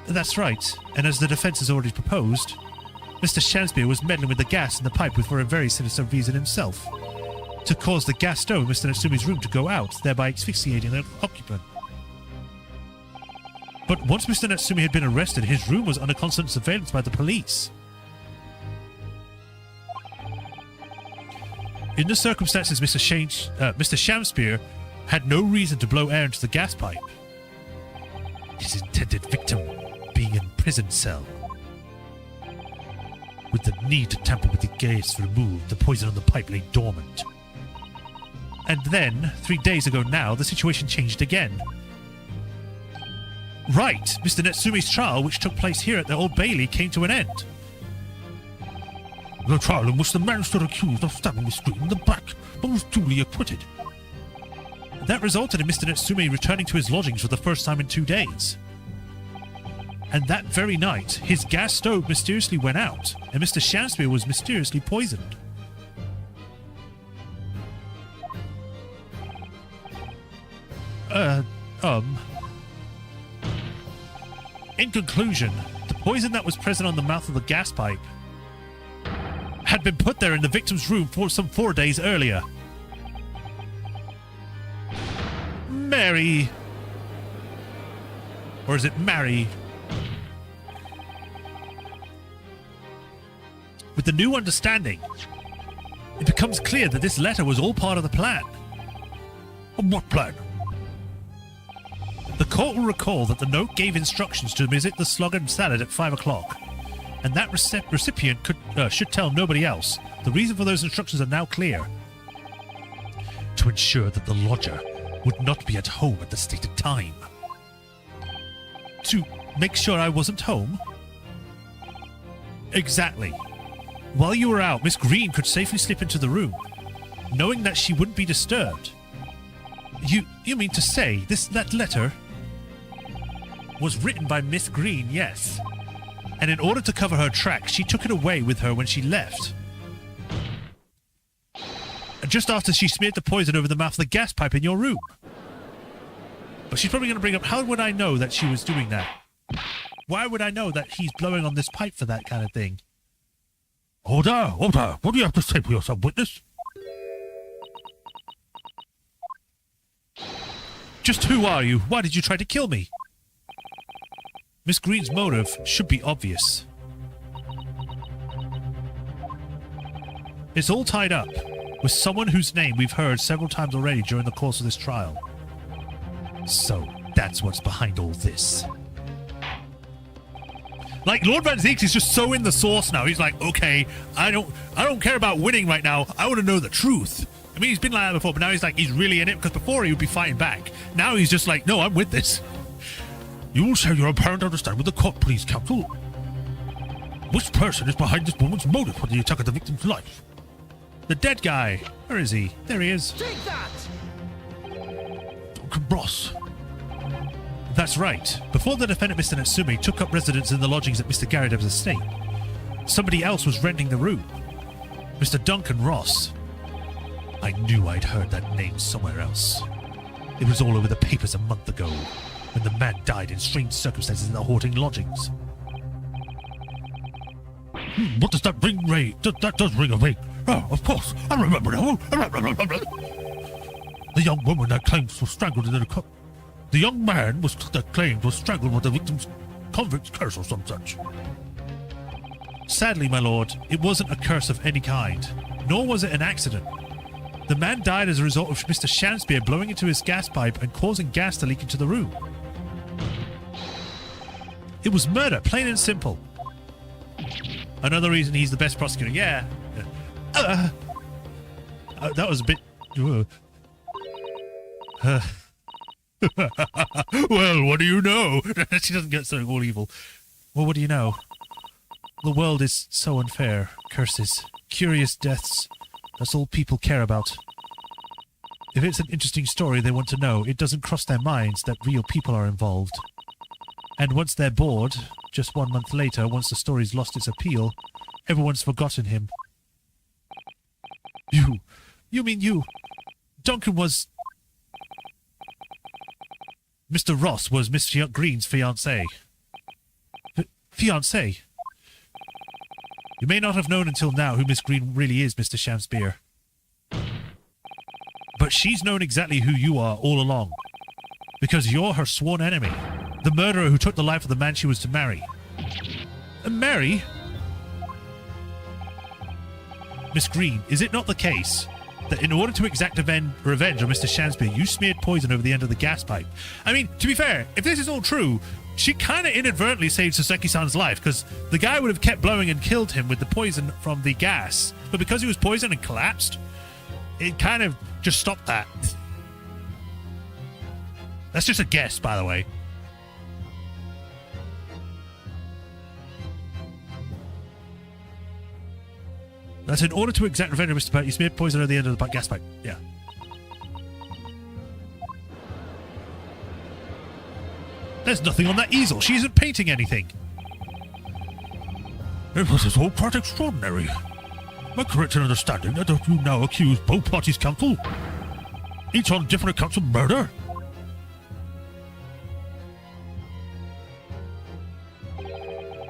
That's right, and as the defense has already proposed, Mr. Shamspeare was meddling with the gas in the pipe for a very sinister reason himself. To cause the gas stove in Mr. Natsumi's room to go out, thereby asphyxiating the occupant. But once Mr. Natsumi had been arrested, his room was under constant surveillance by the police. In the circumstances, Mr. Shamspeare had no reason to blow air into the gas pipe. His intended victim being in prison cell. With the need to tamper with the gas removed, the poison on the pipe lay dormant. And then, 3 days ago now, the situation changed again. Right, Mr. Natsumi's trial, which took place here at the Old Bailey, came to an end. The trial in which the man stood accused of stabbing Miss Green in the back, but was duly acquitted. That resulted in Mr. Natsumi returning to his lodgings for the first time in 2 days. And that very night, his gas stove mysteriously went out, and Mr. Shamspeare was mysteriously poisoned. In conclusion, the poison that was present on the mouth of the gas pipe had been put there in the victim's room for some 4 days earlier. Mary. Or is it Mary? With the new understanding, it becomes clear that this letter was all part of the plan. What plan? The court will recall that the note gave instructions to visit the Slug and Salad at 5 o'clock, and that recipient should tell nobody else. The reason for those instructions are now clear. To ensure that the lodger would not be at home at the stated time. To make sure I wasn't home? Exactly. While you were out, Miss Green could safely slip into the room, knowing that she wouldn't be disturbed. You mean to say that letter was written by Miss Green, yes. And in order to cover her tracks, she took it away with her when she left. Just after she smeared the poison over the mouth of the gas pipe in your room. But she's probably going to bring up, how would I know that she was doing that? Why would I know that he's blowing on this pipe for that kind of thing? Order! What do you have to say for yourself, witness? Just who are you? Why did you try to kill me? Miss Green's motive should be obvious. It's all tied up with someone whose name we've heard several times already during the course of this trial. So, that's what's behind all this. Like, Lord Van Zeeks is just so in the sauce now. He's like, okay, I don't care about winning right now. I want to know the truth. I mean, he's been like that before, but now he's like, he's really in it, because before he would be fighting back. Now he's just like, no, I'm with this. You will share your apparent understanding with the court, please, counsel. Which person is behind this woman's motive for the attack of the victim's life? The dead guy. Where is he? There he is. Take that! Duncan Ross. That's right. Before the defendant, Mr. Natsume, took up residence in the lodgings at Mr. Garadev's estate, somebody else was renting the room. Mr. Duncan Ross. I knew I'd heard that name somewhere else. It was all over the papers a month ago, when the man died in strange circumstances in the haunting lodgings. What does that ring, Ray? That does ring a ring. Oh, of course. I remember now. The young woman that claims was strangled in the cup. The young man that claimed was strangled with the victim's convict's curse or some such. Sadly, my lord, it wasn't a curse of any kind, nor was it an accident. The man died as a result of Mr. Shamspeare blowing into his gas pipe and causing gas to leak into the room. It was murder, plain and simple. Another reason he's the best prosecutor. Yeah. That was a bit... Well, what do you know? She doesn't get something all evil. Well, what do you know? The world is so unfair. Curses. Curious deaths. That's all people care about. If it's an interesting story they want to know, it doesn't cross their minds that real people are involved. And once they're bored, just 1 month later, once the story's lost its appeal, everyone's forgotten him. You mean you? Duncan was... Mr. Ross was Miss Green's fiancé. Fiancé? You may not have known until now who Miss Green really is, Mr. Shamspeare. But she's known exactly who you are all along. Because you're her sworn enemy. The murderer who took the life of the man she was to marry. Marry? Miss Green, is it not the case that in order to exact revenge on Mr. Shamspeare, you smeared poison over the end of the gas pipe? I mean, to be fair, if this is all true, she kind of inadvertently saved Soseki-san's life, because the guy would have kept blowing and killed him with the poison from the gas. But because he was poisoned and collapsed, it kind of just stopped that. That's just a guess, by the way. That's in order to exact revenge on Mr. Pat, you smeared poison at the end of the gas pipe. Yeah. There's nothing on that easel. She isn't painting anything. It was all quite extraordinary. Am I correct in understanding that you now accuse both parties' counsel? Each on different accounts of murder?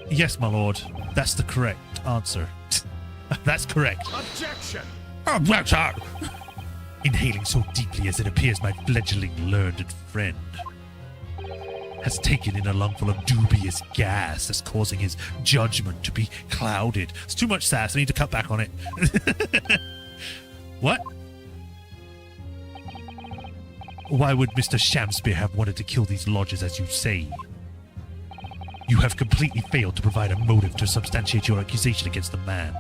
Yes, my lord. That's the correct answer. That's correct. Objection! Objection! Inhaling so deeply as it appears my fledgling learned friend has taken in a lungful of dubious gas that's causing his judgment to be clouded. It's too much sass. I need to cut back on it. What? Why would Mr. Shamspeare have wanted to kill these lodgers, as you say? You have completely failed to provide a motive to substantiate your accusation against the man.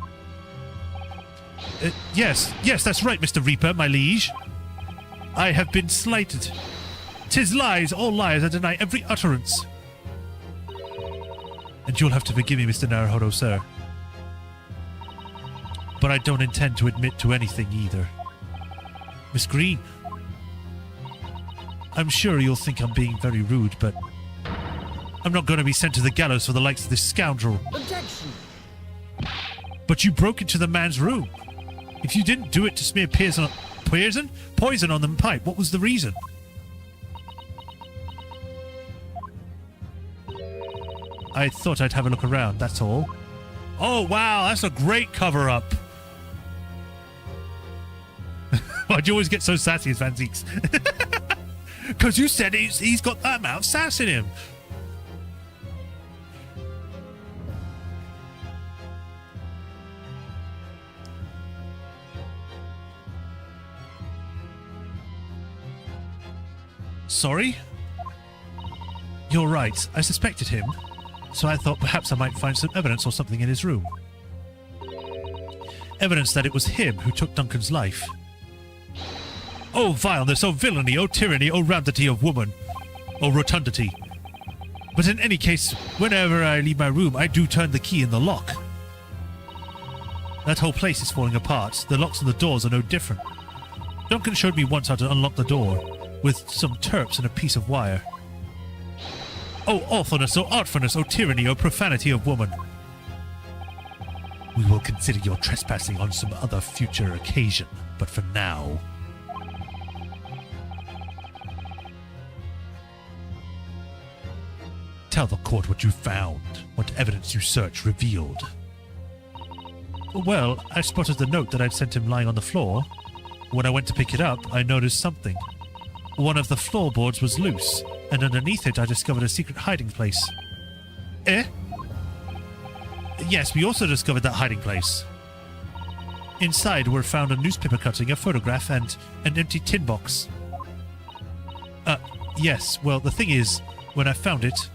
Yes, that's right, Mr. Reaper, my liege. I have been slighted. 'Tis lies, all lies, I deny every utterance. And you'll have to forgive me, Mr. Naruhodo, sir. But I don't intend to admit to anything either. Miss Green, I'm sure you'll think I'm being very rude, but I'm not going to be sent to the gallows for the likes of this scoundrel. Objection! But you broke into the man's room. If you didn't do it to smear poison on the pipe, what was the reason? I thought I'd have a look around, that's all. Oh, wow, that's a great cover-up. Why'd you always get so sassy as Van Zeeks? Because you said he's got that amount of sass in him. Sorry? You're right. I suspected him, so I thought perhaps I might find some evidence or something in his room. Evidence that it was him who took Duncan's life. Oh vileness, oh villainy, oh tyranny, oh ramdity of woman, oh rotundity. But in any case, whenever I leave my room, I do turn the key in the lock. That whole place is falling apart. The locks on the doors are no different. Duncan showed me once how to unlock the door, with some terps and a piece of wire. Oh awfulness, oh artfulness, oh tyranny, oh profanity of woman. We will consider your trespassing on some other future occasion, but for now... Tell the court what you found, what evidence you searched revealed. Well, I spotted the note that I'd sent him lying on the floor. When I went to pick it up, I noticed something. One of the floorboards was loose, and underneath it I discovered a secret hiding place. Eh? Yes, we also discovered that hiding place. Inside were found a newspaper cutting, a photograph, and an empty tin box. Yes, well, the thing is, when I found it,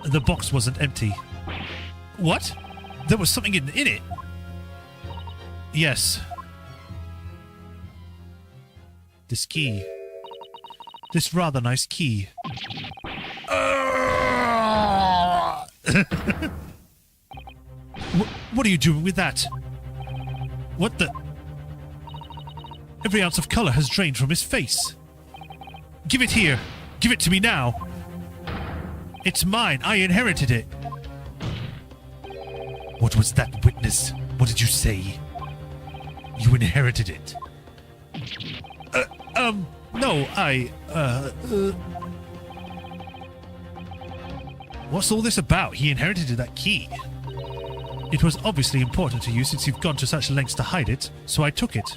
the box wasn't empty. What? There was something in it? Yes. This key. This rather nice key. What are you doing with that? What the... Every ounce of color has drained from his face. Give it here. Give it to me now. It's mine. I inherited it. What was that, witness? What did you say? You inherited it. No, What's all this about? He inherited that key. It was obviously important to you since you've gone to such lengths to hide it, so I took it.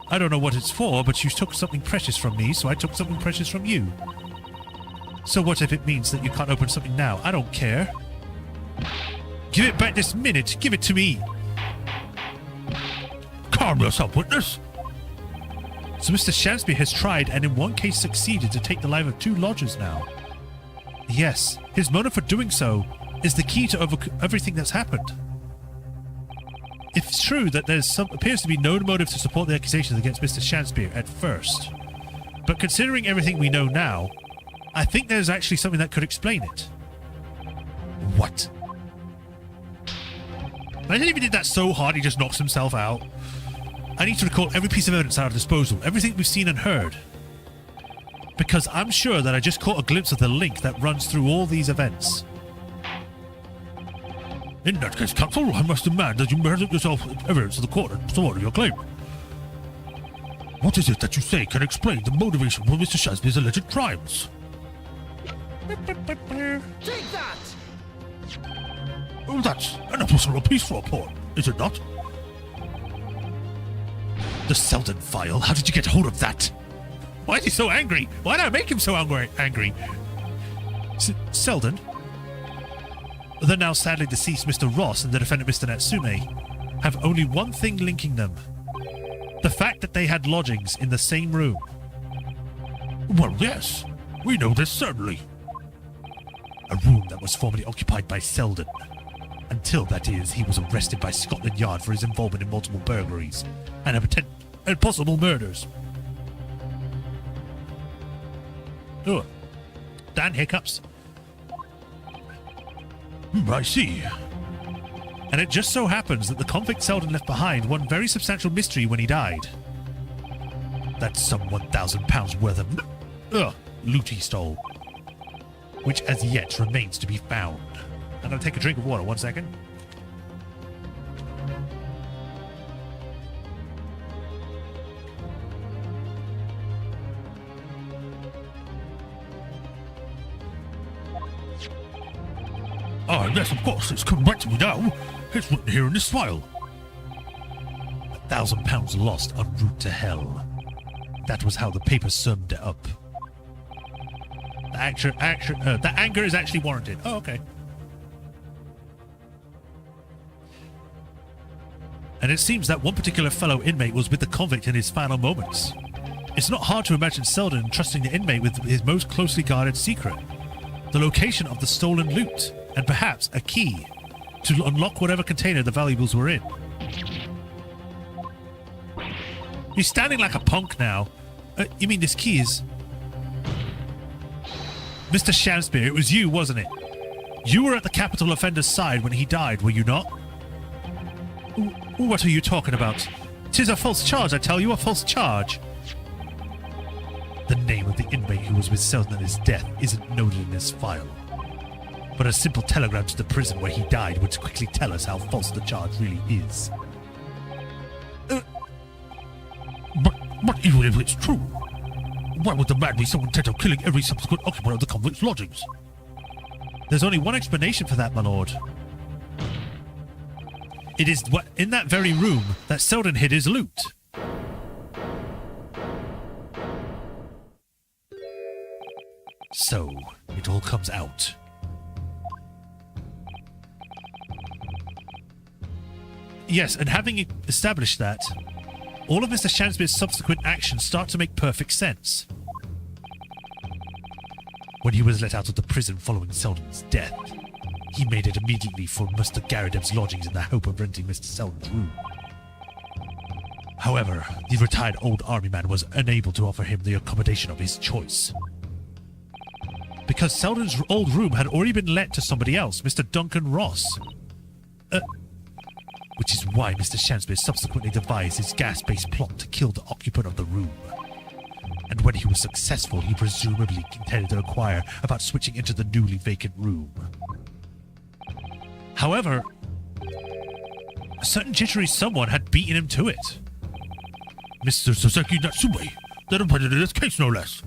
I don't know what it's for, but you took something precious from me, so I took something precious from you. So what if it means that you can't open something now? I don't care. Give it back this minute. Give it to me. Calm yourself, witness. So Mr. Shamsby has tried and in one case succeeded to take the life of 2 lodgers now. Yes, his motive for doing so is the key to everything that's happened. It's true that there appears to be no motive to support the accusations against Mr. Shamsby at first. But considering everything we know now, I think there's actually something that could explain it. What? Imagine if he did that so hard he just knocks himself out. I need to recall every piece of evidence at our disposal, everything we've seen and heard. Because I'm sure that I just caught a glimpse of the link that runs through all these events. In that case, counsel, I must demand that you present yourself evidence to the court and support of your claim. What is it that you say can explain the motivation for Mr. Shamsby's alleged crimes? Take that! Oh, that's an impossible peaceful report, is it not? The Selden file, how did you get hold of that? Why is he so angry? Why did I make him so angry? Selden? The now sadly deceased Mr. Ross and the defendant Mr. Natsume have only one thing linking them. The fact that they had lodgings in the same room. Well, yes. We know this certainly. A room that was formerly occupied by Selden. Until, that is, he was arrested by Scotland Yard for his involvement in multiple burglaries and possible murders. Oh, Dan hiccups. I see. And it just so happens that the convict Selden left behind one very substantial mystery when he died. That's some £1,000 worth of loot he stole, which as yet remains to be found. I'm going to take a drink of water, 1 second. Ah, yes, of course, it's coming back to me now. It's written here in this file. £1,000 lost en route to hell. That was how the paper summed it up. The anger is actually warranted. Oh, okay. And it seems that one particular fellow inmate was with the convict in his final moments. It's not hard to imagine Selden entrusting the inmate with his most closely guarded secret, the location of the stolen loot, and perhaps a key to unlock whatever container the valuables were in. He's standing like a punk now. You mean this key is... Mr. Shamspear, it was you, wasn't it? You were at the capital offender's side when he died, were you not? What are you talking about? 'Tis a false charge, I tell you, a false charge. The name of the inmate who was with Selden at his death isn't noted in this file. But a simple telegram to the prison where he died would quickly tell us how false the charge really is. But even if it's true, why would the man be so intent on killing every subsequent occupant of the convict's lodgings? There's only one explanation for that, my lord. It is in that very room that Selden hid his loot. So, it all comes out. Yes, and having established that, all of Mr. Shamspear's subsequent actions start to make perfect sense. When he was let out of the prison following Selden's death, he made it immediately for Mr. Garadeb's lodgings in the hope of renting Mr. Selden's room. However, the retired old army man was unable to offer him the accommodation of his choice. Because Selden's old room had already been let to somebody else, Mr. Duncan Ross. Which is why Mr. Shamspear subsequently devised his gas-based plot to kill the occupant of the room. And when he was successful, he presumably intended to inquire about switching into the newly vacant room. However, a certain jittery someone had beaten him to it. Mr. Soseki Natsume, the defendant in this case, no less.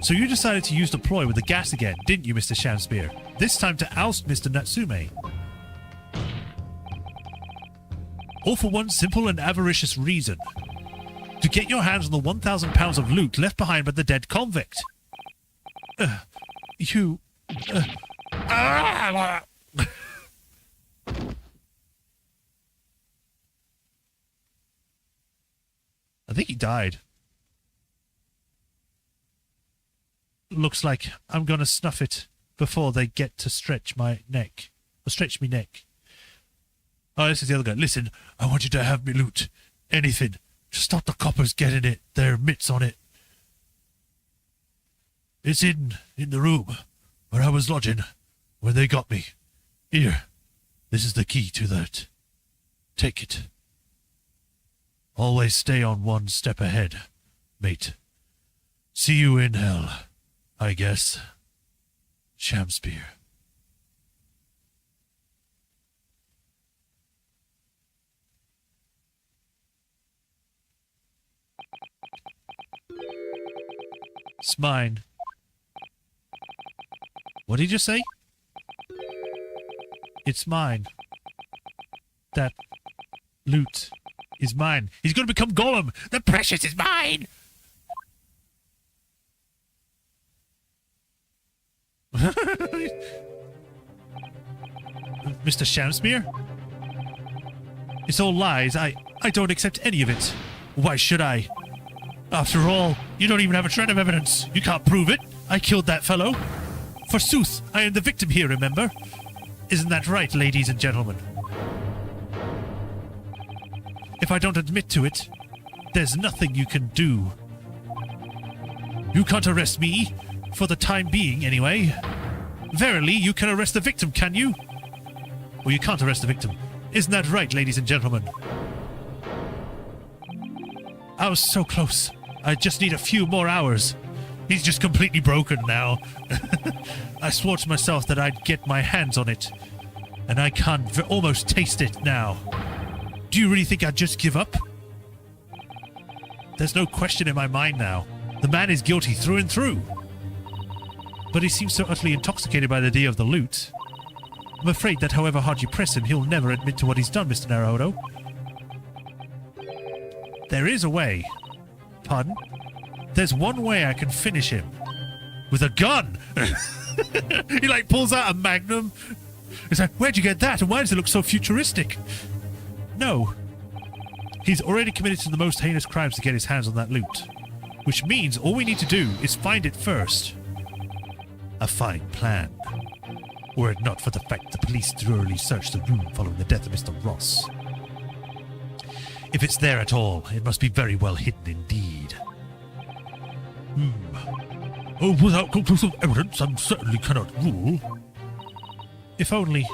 So you decided to use the ploy with the gas again, didn't you, Mr. Shamspear? This time to oust Mr. Natsume. All for one simple and avaricious reason. To get your hands on the 1,000 pounds of loot left behind by the dead convict. I think he died. Looks like I'm gonna snuff it before they get to stretch my neck. Or stretch me neck. Oh, this is the other guy. Listen, I want you to have me loot. Anything. Just stop the coppers getting it. Their mitts on it. It's in the room where I was lodging when they got me. Here, this is the key to that. Take it. Always stay on one step ahead, mate. See you in hell, I guess. Shamspear. It's mine. What did you say? It's mine. That loot is mine. He's going to become Gollum. The precious is mine. Mr. Shamspear? It's all lies. I don't accept any of it. Why should I? After all, you don't even have a shred of evidence. You can't prove it. I killed that fellow. Forsooth, I am the victim here, remember? Isn't that right, ladies and gentlemen? If I don't admit to it, there's nothing you can do. You can't arrest me, for the time being, anyway. Verily, you can arrest the victim, can you? Well, you can't arrest the victim. Isn't that right, ladies and gentlemen? I was so close. I just need a few more hours. He's just completely broken now. I swore to myself that I'd get my hands on it. And I can almost taste it now. Do you really think I'd just give up? There's no question in my mind now. The man is guilty through and through. But he seems so utterly intoxicated by the idea of the loot. I'm afraid that however hard you press him, he'll never admit to what he's done, Mr. Naruhodo. There is a way. Pardon? There's one way I can finish him. With a gun! He like pulls out a magnum. It's like, where'd you get that? And why does it look so futuristic? No. He's already committed to the most heinous crimes to get his hands on that loot. Which means all we need to do is find it first. A fine plan. Were it not for the fact the police thoroughly searched the room following the death of Mr. Ross. If it's there at all, it must be very well hidden indeed. Oh, without conclusive evidence, I certainly cannot rule. If only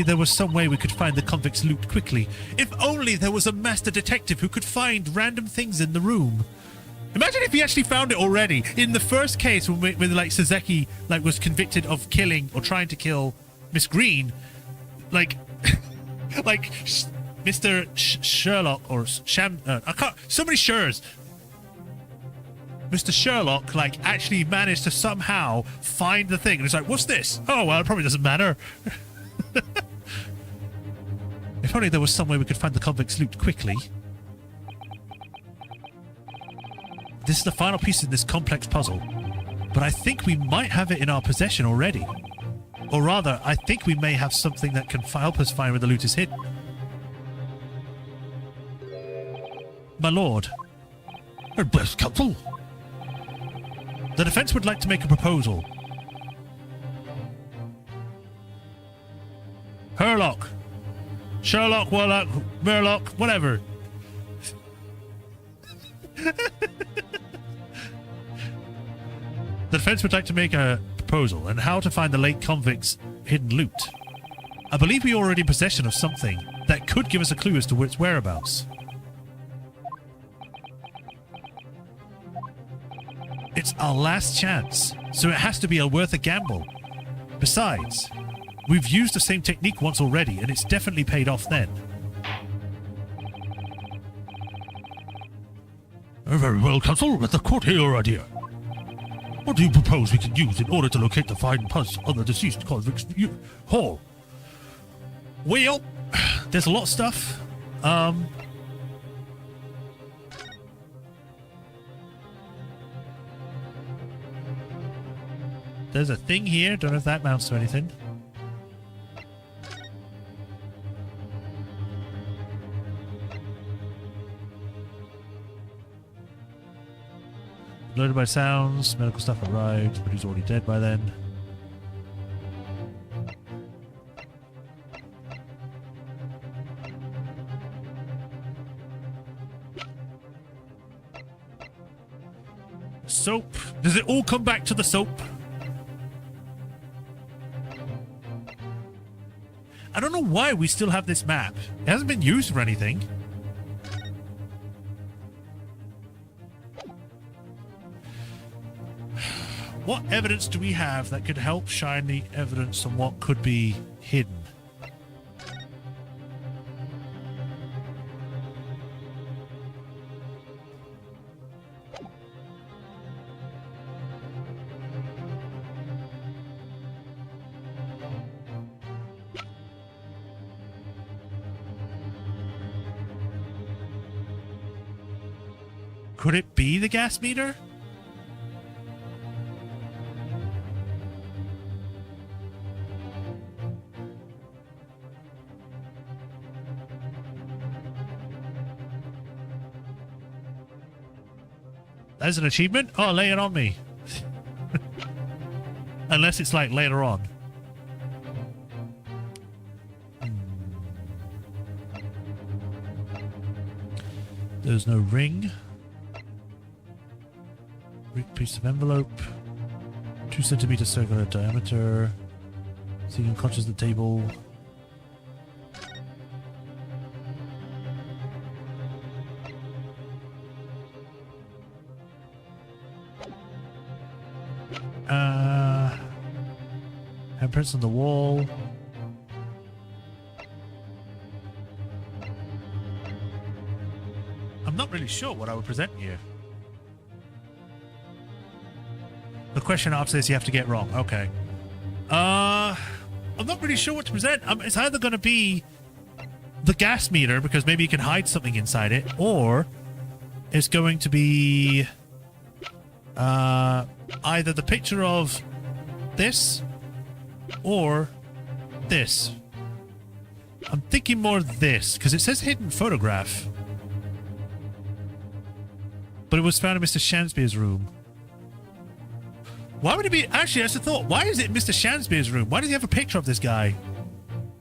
there was some way we could find the convict's loot quickly. If only there was a master detective who could find random things in the room. Imagine if he actually found it already. In the first case, when like Saseki was convicted of killing or trying to kill Miss Green, like Mr. Sherlock or Sham. I can't. So many Shers. Mr. Sherlock actually managed to somehow find the thing, and it's like, what's this? Oh well, it probably doesn't matter. If only there was some way we could find the convict's loot quickly. This is the final piece in this complex puzzle, but I think we might have it in our possession already. Or rather, I think we may have something that can help us find where the loot is hidden. My lord. Our best counsel. The defense would like to make a proposal. Herlock. Sherlock, Warlock, Murlock, whatever. The defense would like to make a proposal on how to find the late convict's hidden loot. I believe we are already in possession of something that could give us a clue as to its whereabouts. It's our last chance, so it has to be worth a gamble. Besides, we've used the same technique once already, and it's definitely paid off then. Very well, counsel. Let the court hear your idea. What do you propose we can use in order to locate the fine pus on the deceased convict's hall? Well, there's a lot of stuff. There's a thing here. Don't know if that amounts to anything. Loaded by sounds. Medical stuff arrived, but he's already dead by then. Soap. Does it all come back to the soap? I don't know why we still have this map. It hasn't been used for anything. What evidence do we have that could help shine the evidence on what could be hidden? Could it be the gas meter? That's an achievement? Oh, lay it on me. Unless it's later on. There's no ring. Piece of envelope. 2 centimeter circular diameter. Seeing unconscious at the table. Handprints on the wall. I'm not really sure what I would present here. The question after this you have to get wrong. Okay. I'm not really sure what to present. It's either going to be the gas meter, because maybe you can hide something inside it, or is going to be either the picture of this or this. I'm thinking more this, because it says hidden photograph. But it was found in Mr. Shanspeare's room. Why would it be... Actually, that's a thought. Why is it in Mr. Shanspeare's room? Why does he have a picture of this guy?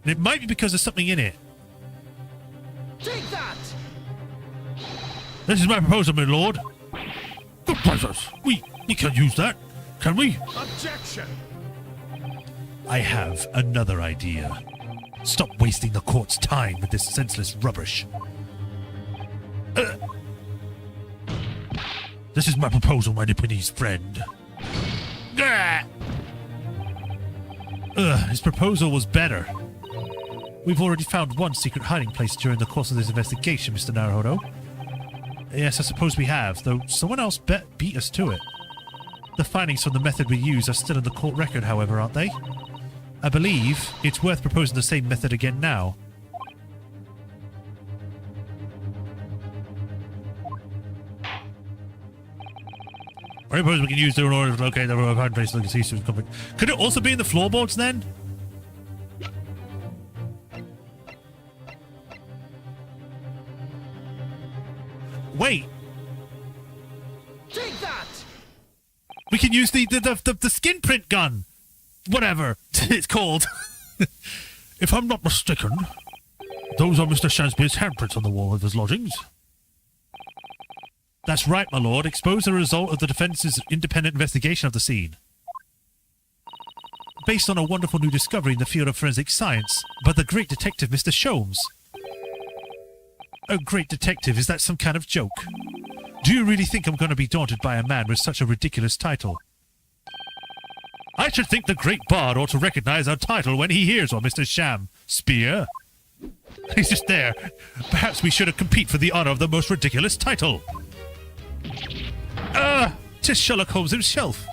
And it might be because there's something in it. Take that! This is my proposal, my lord. Good princess. We can't use that, can we? Objection! I have another idea. Stop wasting the court's time with this senseless rubbish. This is my proposal, my Japanese friend. His proposal was better. We've already found one secret hiding place during the course of this investigation, Mr. Naruhodo. Yes, I suppose we have, though someone else beat us to it. The findings from the method we use are still in the court record, however, aren't they? I believe it's worth proposing the same method again now. I suppose we can use them in order to locate the hiding place. Could it also be in the floorboards then? Wait. Take that! We can use the skin print gun. Whatever it's called. If I'm not mistaken, those are Mr. Shanspeare's handprints on the wall of his lodgings. That's right, my lord. Expose the result of the defense's independent investigation of the scene. Based on a wonderful new discovery in the field of forensic science by the great detective Mr. Sholmes. Oh, great detective, is that some kind of joke? Do you really think I'm going to be daunted by a man with such a ridiculous title? I should think the great bard ought to recognize our title when he hears one, Mr. Sham. Spear. He's just there. Perhaps we should compete for the honor of the most ridiculous title. 'Tis Sherlock Holmes himself.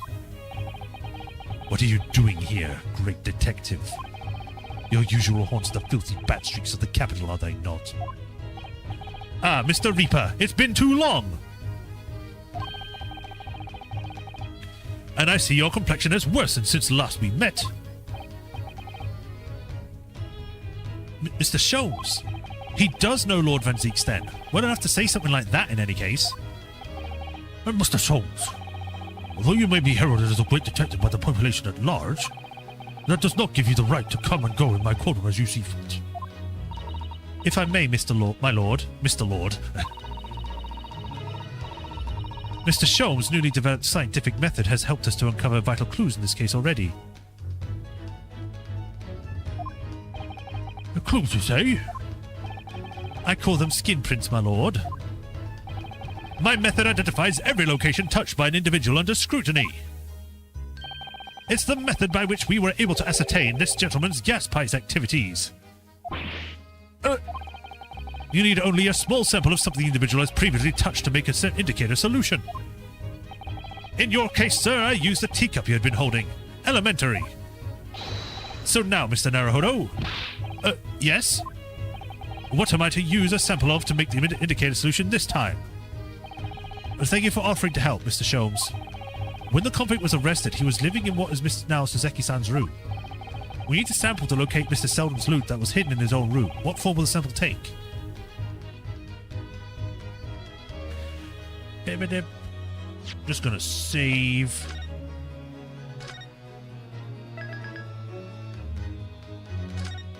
What are you doing here, great detective? Your usual haunts the filthy bat streaks of the capital, are they not? Ah, Mr. Reaper, it's been too long. And I see your complexion has worsened since last we met. Mr. Sholmes, he does know Lord Van Zeek's then. Well enough to say something like that in any case. And Mr. Sholmes, although you may be heralded as a great detective by the population at large, that does not give you the right to come and go in my courtroom as you see fit. If I may, Mr. Lord, my lord, Mr. Lord. Mr. Sholmes' newly developed scientific method has helped us to uncover vital clues in this case already. The clues, you say? I call them skin prints, my lord. My method identifies every location touched by an individual under scrutiny. It's the method by which we were able to ascertain this gentleman's gas pipe activities. You need only a small sample of something the individual has previously touched to make a set indicator solution. In your case, sir, I used the teacup you had been holding. Elementary. So now, Mr. Naruhodo. Yes? What am I to use a sample of to make the indicator solution this time? Thank you for offering to help, Mr. Sholmes. When the convict was arrested, he was living in what is Mr. now Suzeki-san's room. We need a sample to locate Mr. Selden's loot that was hidden in his own room. What form will the sample take? Just gonna save.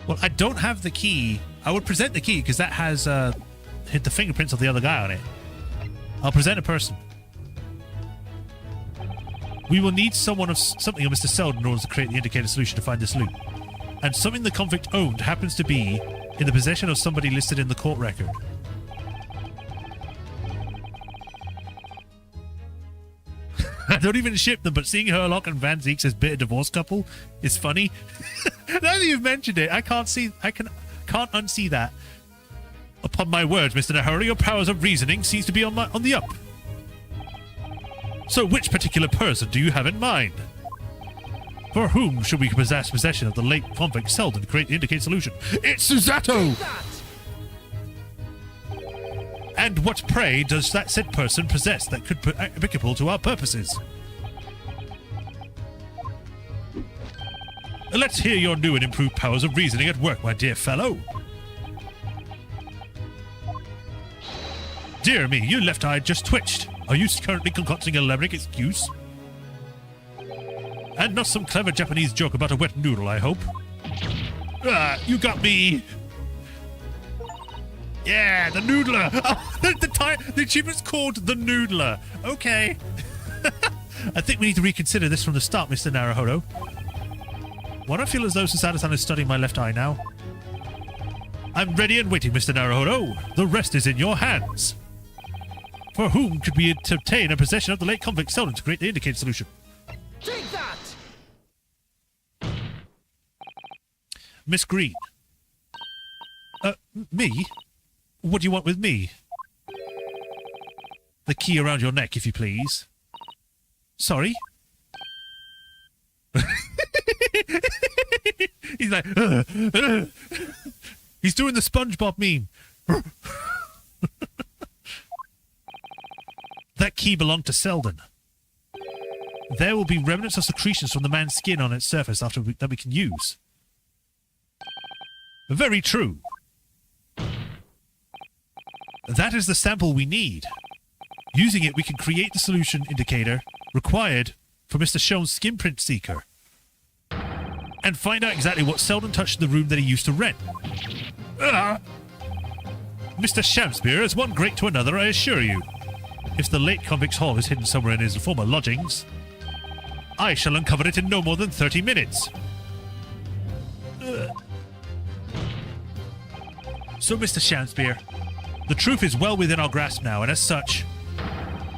Well, I don't have the key. I would present the key because that has hit the fingerprints of the other guy on it. I'll present a person. We will need something of Mr. Selden in order to create the indicator solution to find this loot. And something the convict owned happens to be in the possession of somebody listed in the court record. I don't even ship them, but seeing Herlock and Van Zeeks as bitter divorce couple is funny. Now that you've mentioned it, I can't unsee that. Upon my words, Mr. Nahuri, your powers of reasoning seems to be on the up. So which particular person do you have in mind? For whom should we possess possession of the late convict Selden to create the indicated solution? It's Susato! And what, pray, does that said person possess that could be applicable to our purposes? Let's hear your new and improved powers of reasoning at work, my dear fellow. Dear me, your left eye just twitched. Are you currently concocting a limerick excuse? And not some clever Japanese joke about a wet noodle, I hope. Ah, you got me. Yeah, the noodler. Oh, the achievement's called the noodler. Okay. I think we need to reconsider this from the start, Mr. Naruhodo. Why do I feel as though Susadison is studying my left eye now? I'm ready and waiting, Mr. Naruhodo. The rest is in your hands. For whom could we obtain a possession of the late convict Selden to create the indicated solution? Take that! Miss Green. Me? What do you want with me? The key around your neck, if you please. Sorry? He's like, He's doing the SpongeBob meme. That key belonged to Selden. There will be remnants of secretions from the man's skin on its surface that we can use. Very true. That is the sample we need. Using it, we can create the solution indicator required for Mr. Sham's skin print seeker. And find out exactly what Selden touched in the room that he used to rent. Mr. Shamspeare is one great to another, I assure you. If the late convict's hall is hidden somewhere in his former lodgings, I shall uncover it in no more than 30 minutes. So, Mr. Shamspeare, the truth is well within our grasp now, and as such,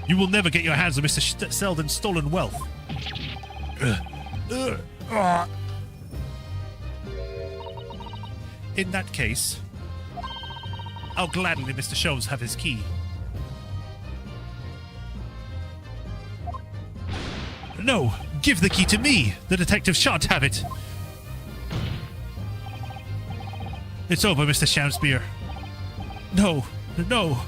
you will never get your hands on Mr. Selden's stolen wealth. In that case, I'll gladly let Mr. Sholmes have his key. No, give the key to me. The detective shan't have it. It's over, Mr. Shamspeare. No, no.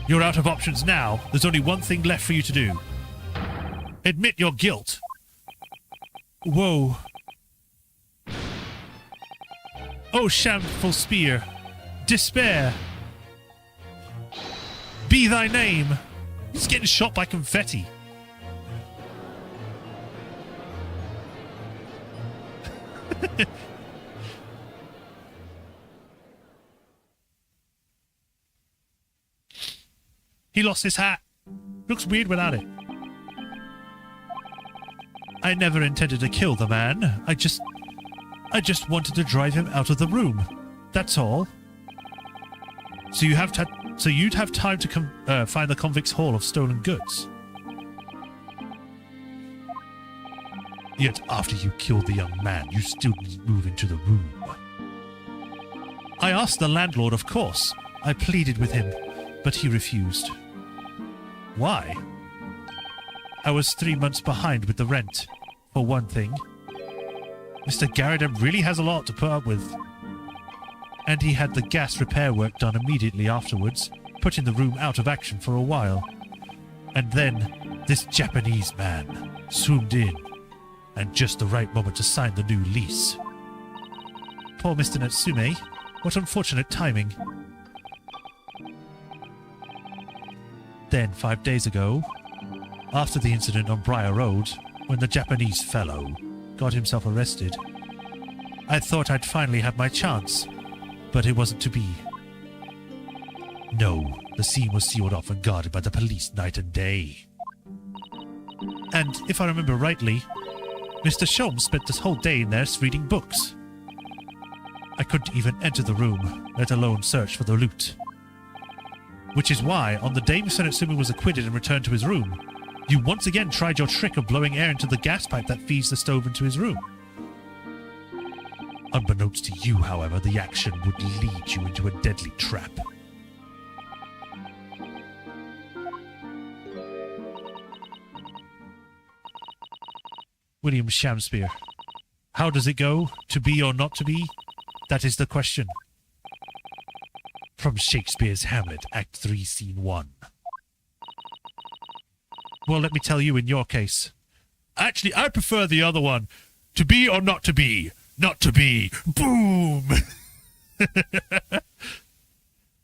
You're out of options now. There's only one thing left for you to do. Admit your guilt. Whoa. Oh, shameful spear. Despair. Be thy name. He's getting shot by confetti. He lost his hat. Looks weird without it. I never intended to kill the man. I just wanted to drive him out of the room. That's all. So you'd have time to find the convict's haul of stolen goods. Yet after you killed the young man, you still didn't move into the room. I asked the landlord, of course. I pleaded with him, but he refused. Why? I was 3 months behind with the rent, for one thing. Mr. Garridem really has a lot to put up with. And he had the gas repair work done immediately afterwards, putting the room out of action for a while. And then this Japanese man swooped in, and just the right moment to sign the new lease. Poor Mr. Natsume, what unfortunate timing. Then, 5 days ago, after the incident on Briar Road, when the Japanese fellow got himself arrested, I thought I'd finally have my chance, but it wasn't to be. No, the scene was sealed off and guarded by the police night and day. And if I remember rightly, Mr. Sholmes spent this whole day in there reading books. I couldn't even enter the room, let alone search for the loot. Which is why, on the day Mr. Natsume was acquitted and returned to his room, you once again tried your trick of blowing air into the gas pipe that feeds the stove into his room. Unbeknownst to you, however, the action would lead you into a deadly trap. William Shamspeare. How does it go? To be or not to be? That is the question. From Shakespeare's Hamlet, Act 3, Scene 1. Well, let me tell you in your case. Actually, I prefer the other one. To be or not to be? Not to be. Boom!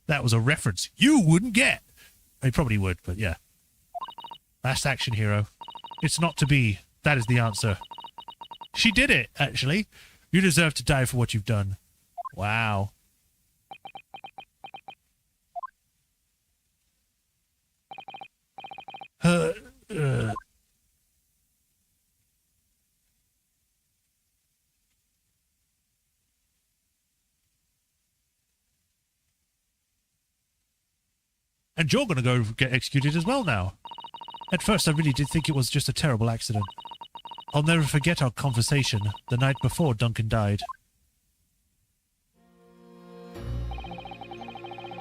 That was a reference you wouldn't get. I probably would, but yeah. Last action hero. It's not to be. That is the answer. She did it, actually. You deserve to die for what you've done. Wow. And you're going to go get executed as well now. At first, I really did think it was just a terrible accident. I'll never forget our conversation the night before Duncan died.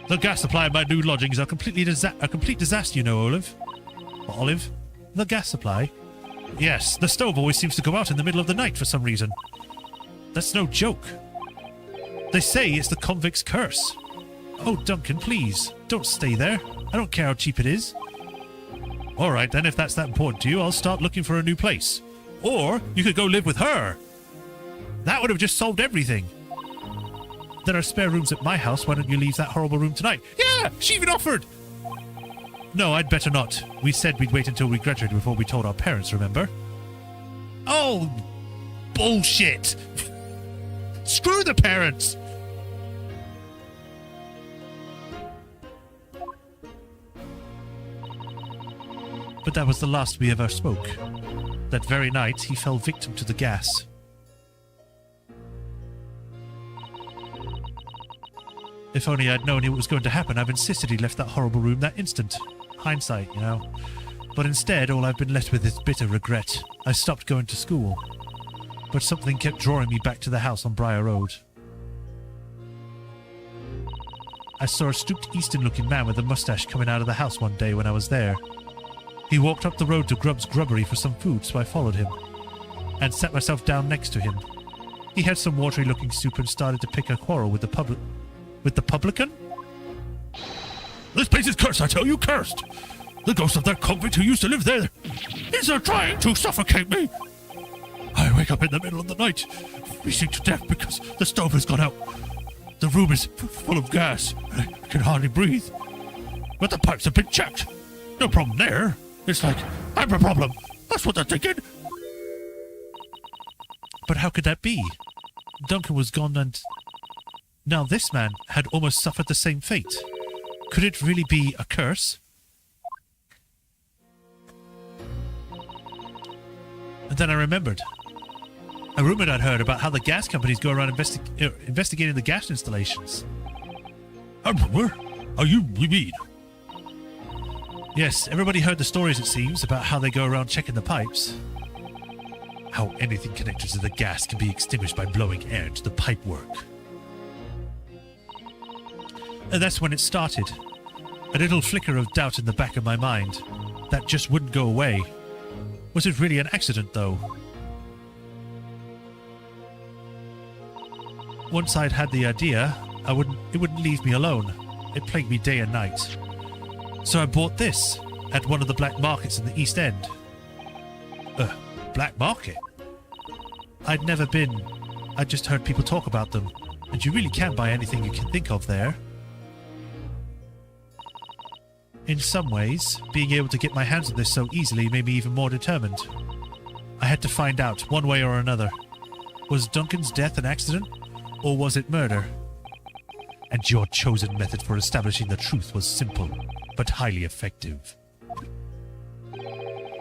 The gas supply at my new lodgings are a complete disaster, you know, Olive. Olive? The gas supply? Yes, the stove always seems to go out in the middle of the night for some reason. That's no joke. They say it's the convict's curse. Oh, Duncan, please, don't stay there. I don't care how cheap it is. All right, then, if that's that important to you, I'll start looking for a new place. Or you could go live with her. That would have just solved everything. There are spare rooms at my house. Why don't you leave that horrible room tonight? Yeah, she even offered. No, I'd better not. We said we'd wait until we graduated before we told our parents, remember? Oh, bullshit. Screw the parents. But that was the last we ever spoke. That very night, he fell victim to the gas. If only I'd known it was going to happen, I've insisted he left that horrible room that instant. Hindsight, you know. But instead, all I've been left with is bitter regret. I stopped going to school. But something kept drawing me back to the house on Briar Road. I saw a stooped Eastern-looking man with a mustache coming out of the house one day when I was there. He walked up the road to Grubb's Grubbery for some food, so I followed him, and sat myself down next to him. He had some watery-looking soup and started to pick a quarrel with the publican? This place is cursed, I tell you, cursed! The ghost of that convict who used to live there is trying to suffocate me! I wake up in the middle of the night, freezing to death because the stove has gone out. The room is full of gas, and I can hardly breathe. But the pipes have been checked. No problem there. It's like, I'm a problem. That's what they're thinking. But how could that be? Duncan was gone and... Now this man had almost suffered the same fate. Could it really be a curse? And then I remembered. A rumor I'd heard about how the gas companies go around investigating the gas installations. A rumor? How you mean? Yes, everybody heard the stories, it seems, about how they go around checking the pipes. How anything connected to the gas can be extinguished by blowing air into the pipework. And that's when it started. A little flicker of doubt in the back of my mind. That just wouldn't go away. Was it really an accident, though? Once I'd had the idea, it wouldn't leave me alone. It plagued me day and night. So I bought this at one of the black markets in the East End. Black market? I'd never been. I'd just heard people talk about them. And you really can buy anything you can think of there. In some ways, being able to get my hands on this so easily made me even more determined. I had to find out, one way or another. Was Duncan's death an accident? Or was it murder? And your chosen method for establishing the truth was simple, but highly effective.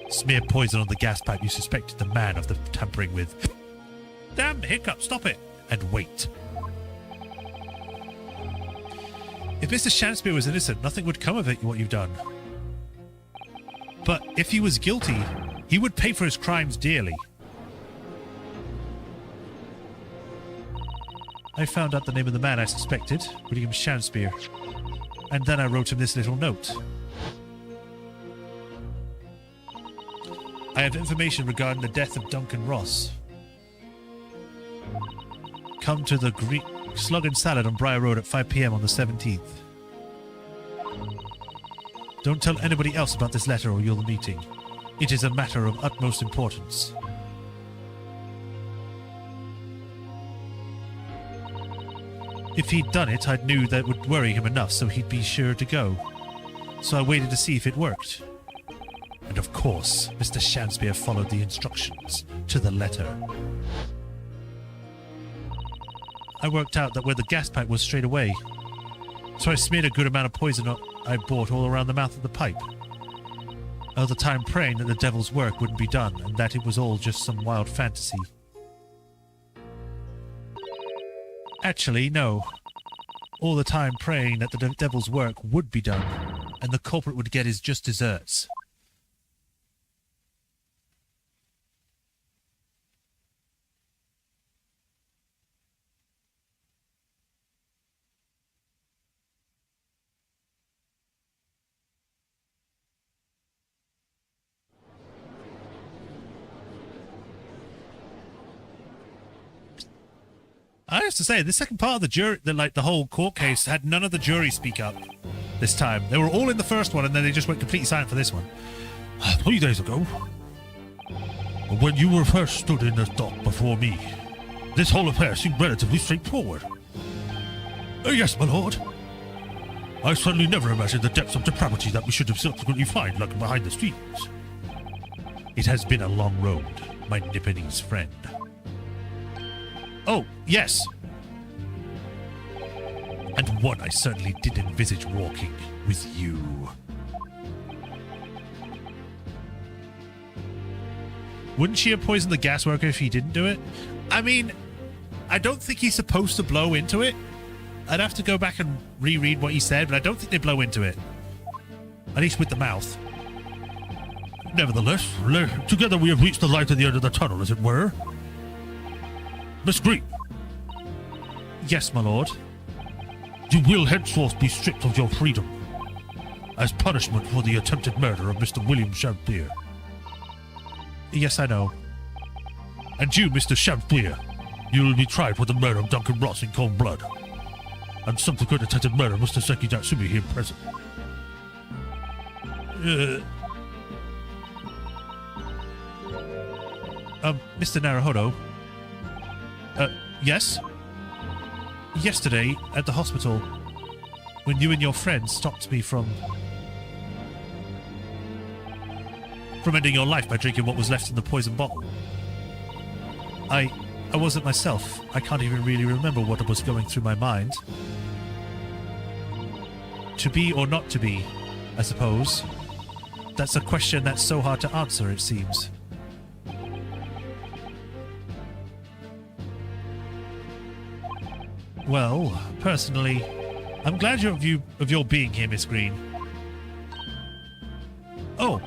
Smear poison on the gas pipe you suspected the man of the tampering with. Damn hiccup, stop it! And wait. If Mr. Shakespeare was innocent, nothing would come of it, what you've done. But if he was guilty, he would pay for his crimes dearly. I found out the name of the man I suspected, William Shakespeare, and then I wrote him this little note. I have information regarding the death of Duncan Ross. Come to the Slug and Salad on Briar Road at 5 p.m. on the 17th. Don't tell anybody else about this letter or your meeting. It is a matter of utmost importance. If he'd done it, I knew that would worry him enough so he'd be sure to go. So I waited to see if it worked. And of course, Mr. Shakespeare followed the instructions to the letter. I worked out that where the gas pipe was straight away. So I smeared a good amount of poison I bought all around the mouth of the pipe. All the time praying that the devil's work wouldn't be done and that it was all just some wild fantasy. Actually, no. All the time praying that the devil's work would be done and the culprit would get his just desserts. I have to say, the second part of the jury, the whole court case, had none of the jury speak up this time. They were all in the first one, and then they just went completely silent for this one. 3 days ago, when you were first stood in the dock before me, this whole affair seemed relatively straightforward. Yes, my lord. I certainly never imagined the depths of depravity that we should have subsequently find lurking behind the scenes. It has been a long road, my Nipponese friend. Oh, yes. And one I certainly did envisage walking with you. Wouldn't she have poisoned the gas worker if he didn't do it? I mean, I don't think he's supposed to blow into it. I'd have to go back and reread what he said, but I don't think they blow into it. At least with the mouth. Nevertheless, together we have reached the light at the end of the tunnel, as it were. Miss Green. Yes, my lord. You will henceforth be stripped of your freedom, as punishment for the attempted murder of Mr. William Shakespeare. Yes, I know. And you, Mr. Shakespeare, you will be tried for the murder of Duncan Ross in cold blood, and subsequent attempted murder of Mr. Seki Natsumi here present. Mr. Naruhodo. Yes? Yesterday, at the hospital, when you and your friend stopped me from ending your life by drinking what was left in the poison bottle. I wasn't myself. I can't even really remember what was going through my mind. To be or not to be, I suppose. That's a question that's so hard to answer, it seems. Well, personally, I'm glad of your being here, Miss Green. Oh.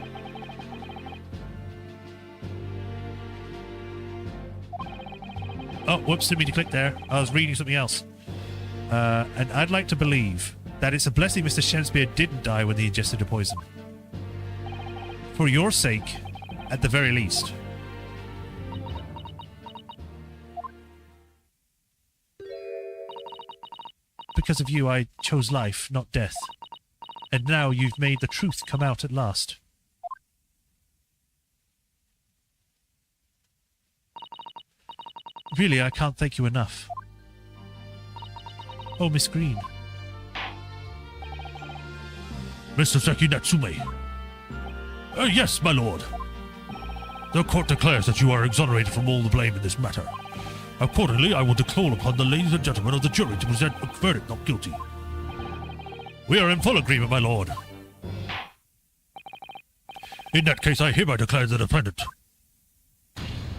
Oh, whoops, didn't mean to click there. I was reading something else. And I'd like to believe that it's a blessing Mr. Shakespeare didn't die when he ingested a poison. For your sake, at the very least. Because of you, I chose life, not death. And now you've made the truth come out at last. Really, I can't thank you enough. Oh, Miss Green. Mr. Seki Natsume. Yes, my lord. The court declares that you are exonerated from all the blame in this matter. Accordingly, I will call upon the ladies and gentlemen of the jury to present a verdict not guilty. We are in full agreement, my lord. In that case, I hereby declare the defendant.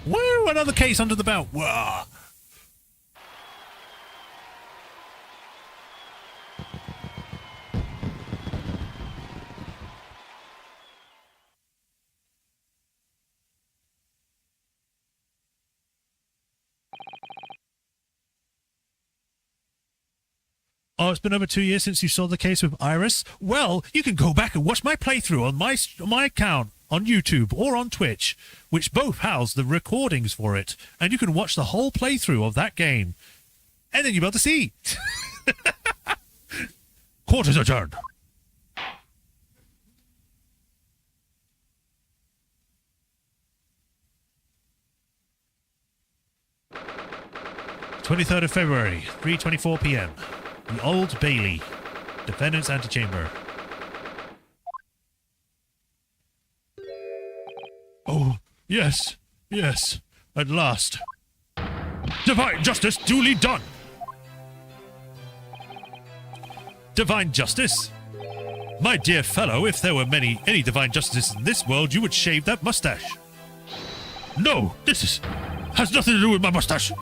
Woo! Another case under the belt. Wah! Oh, it's been over 2 years since you saw the case with Iris? Well, you can go back and watch my playthrough on my account on YouTube or on Twitch, which both house the recordings for it, and you can watch the whole playthrough of that game. And then you'll be able to see. Court is adjourned. 23rd of February, 3:24 p.m. The Old Bailey. Defendant's antechamber. Oh, yes, yes, at last. Divine justice duly done. Divine justice? My dear fellow, if there were any divine justices in this world, you would shave that mustache. No, has nothing to do with my mustache.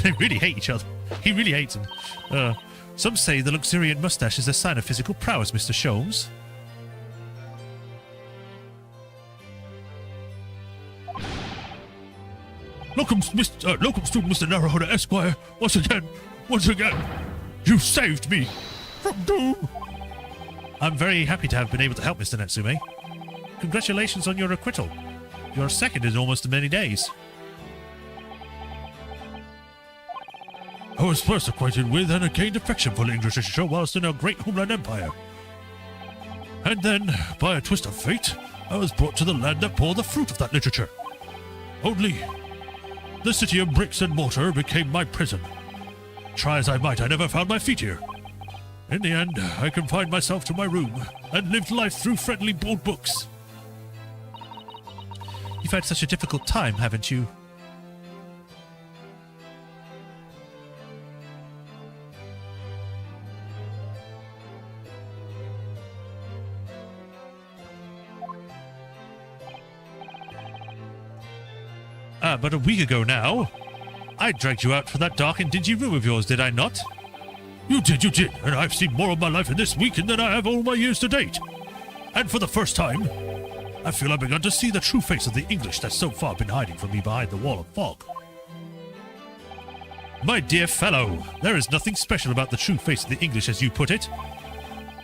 They really hate each other. He really hates him. Some say the luxuriant mustache is a sign of physical prowess, Mr. Sholmes. Locum student Mr. Narrowhood Esquire, once again, you saved me from doom. I'm very happy to have been able to help, Mr. Natsume. Congratulations on your acquittal. You're second in almost as many days. I was first acquainted with and gained affection for English literature whilst in our great homeland empire. And then, by a twist of fate, I was brought to the land that bore the fruit of that literature. Only, the city of bricks and mortar became my prison. Try as I might, I never found my feet here. In the end, I confined myself to my room and lived life through friendly board books. You've had such a difficult time, haven't you? But a week ago now, I dragged you out for that dark and dingy room of yours, did I not? You did, and I've seen more of my life in this week than I have all my years to date. And for the first time, I feel I've begun to see the true face of the English that's so far been hiding from me behind the wall of fog. My dear fellow, there is nothing special about the true face of the English as you put it.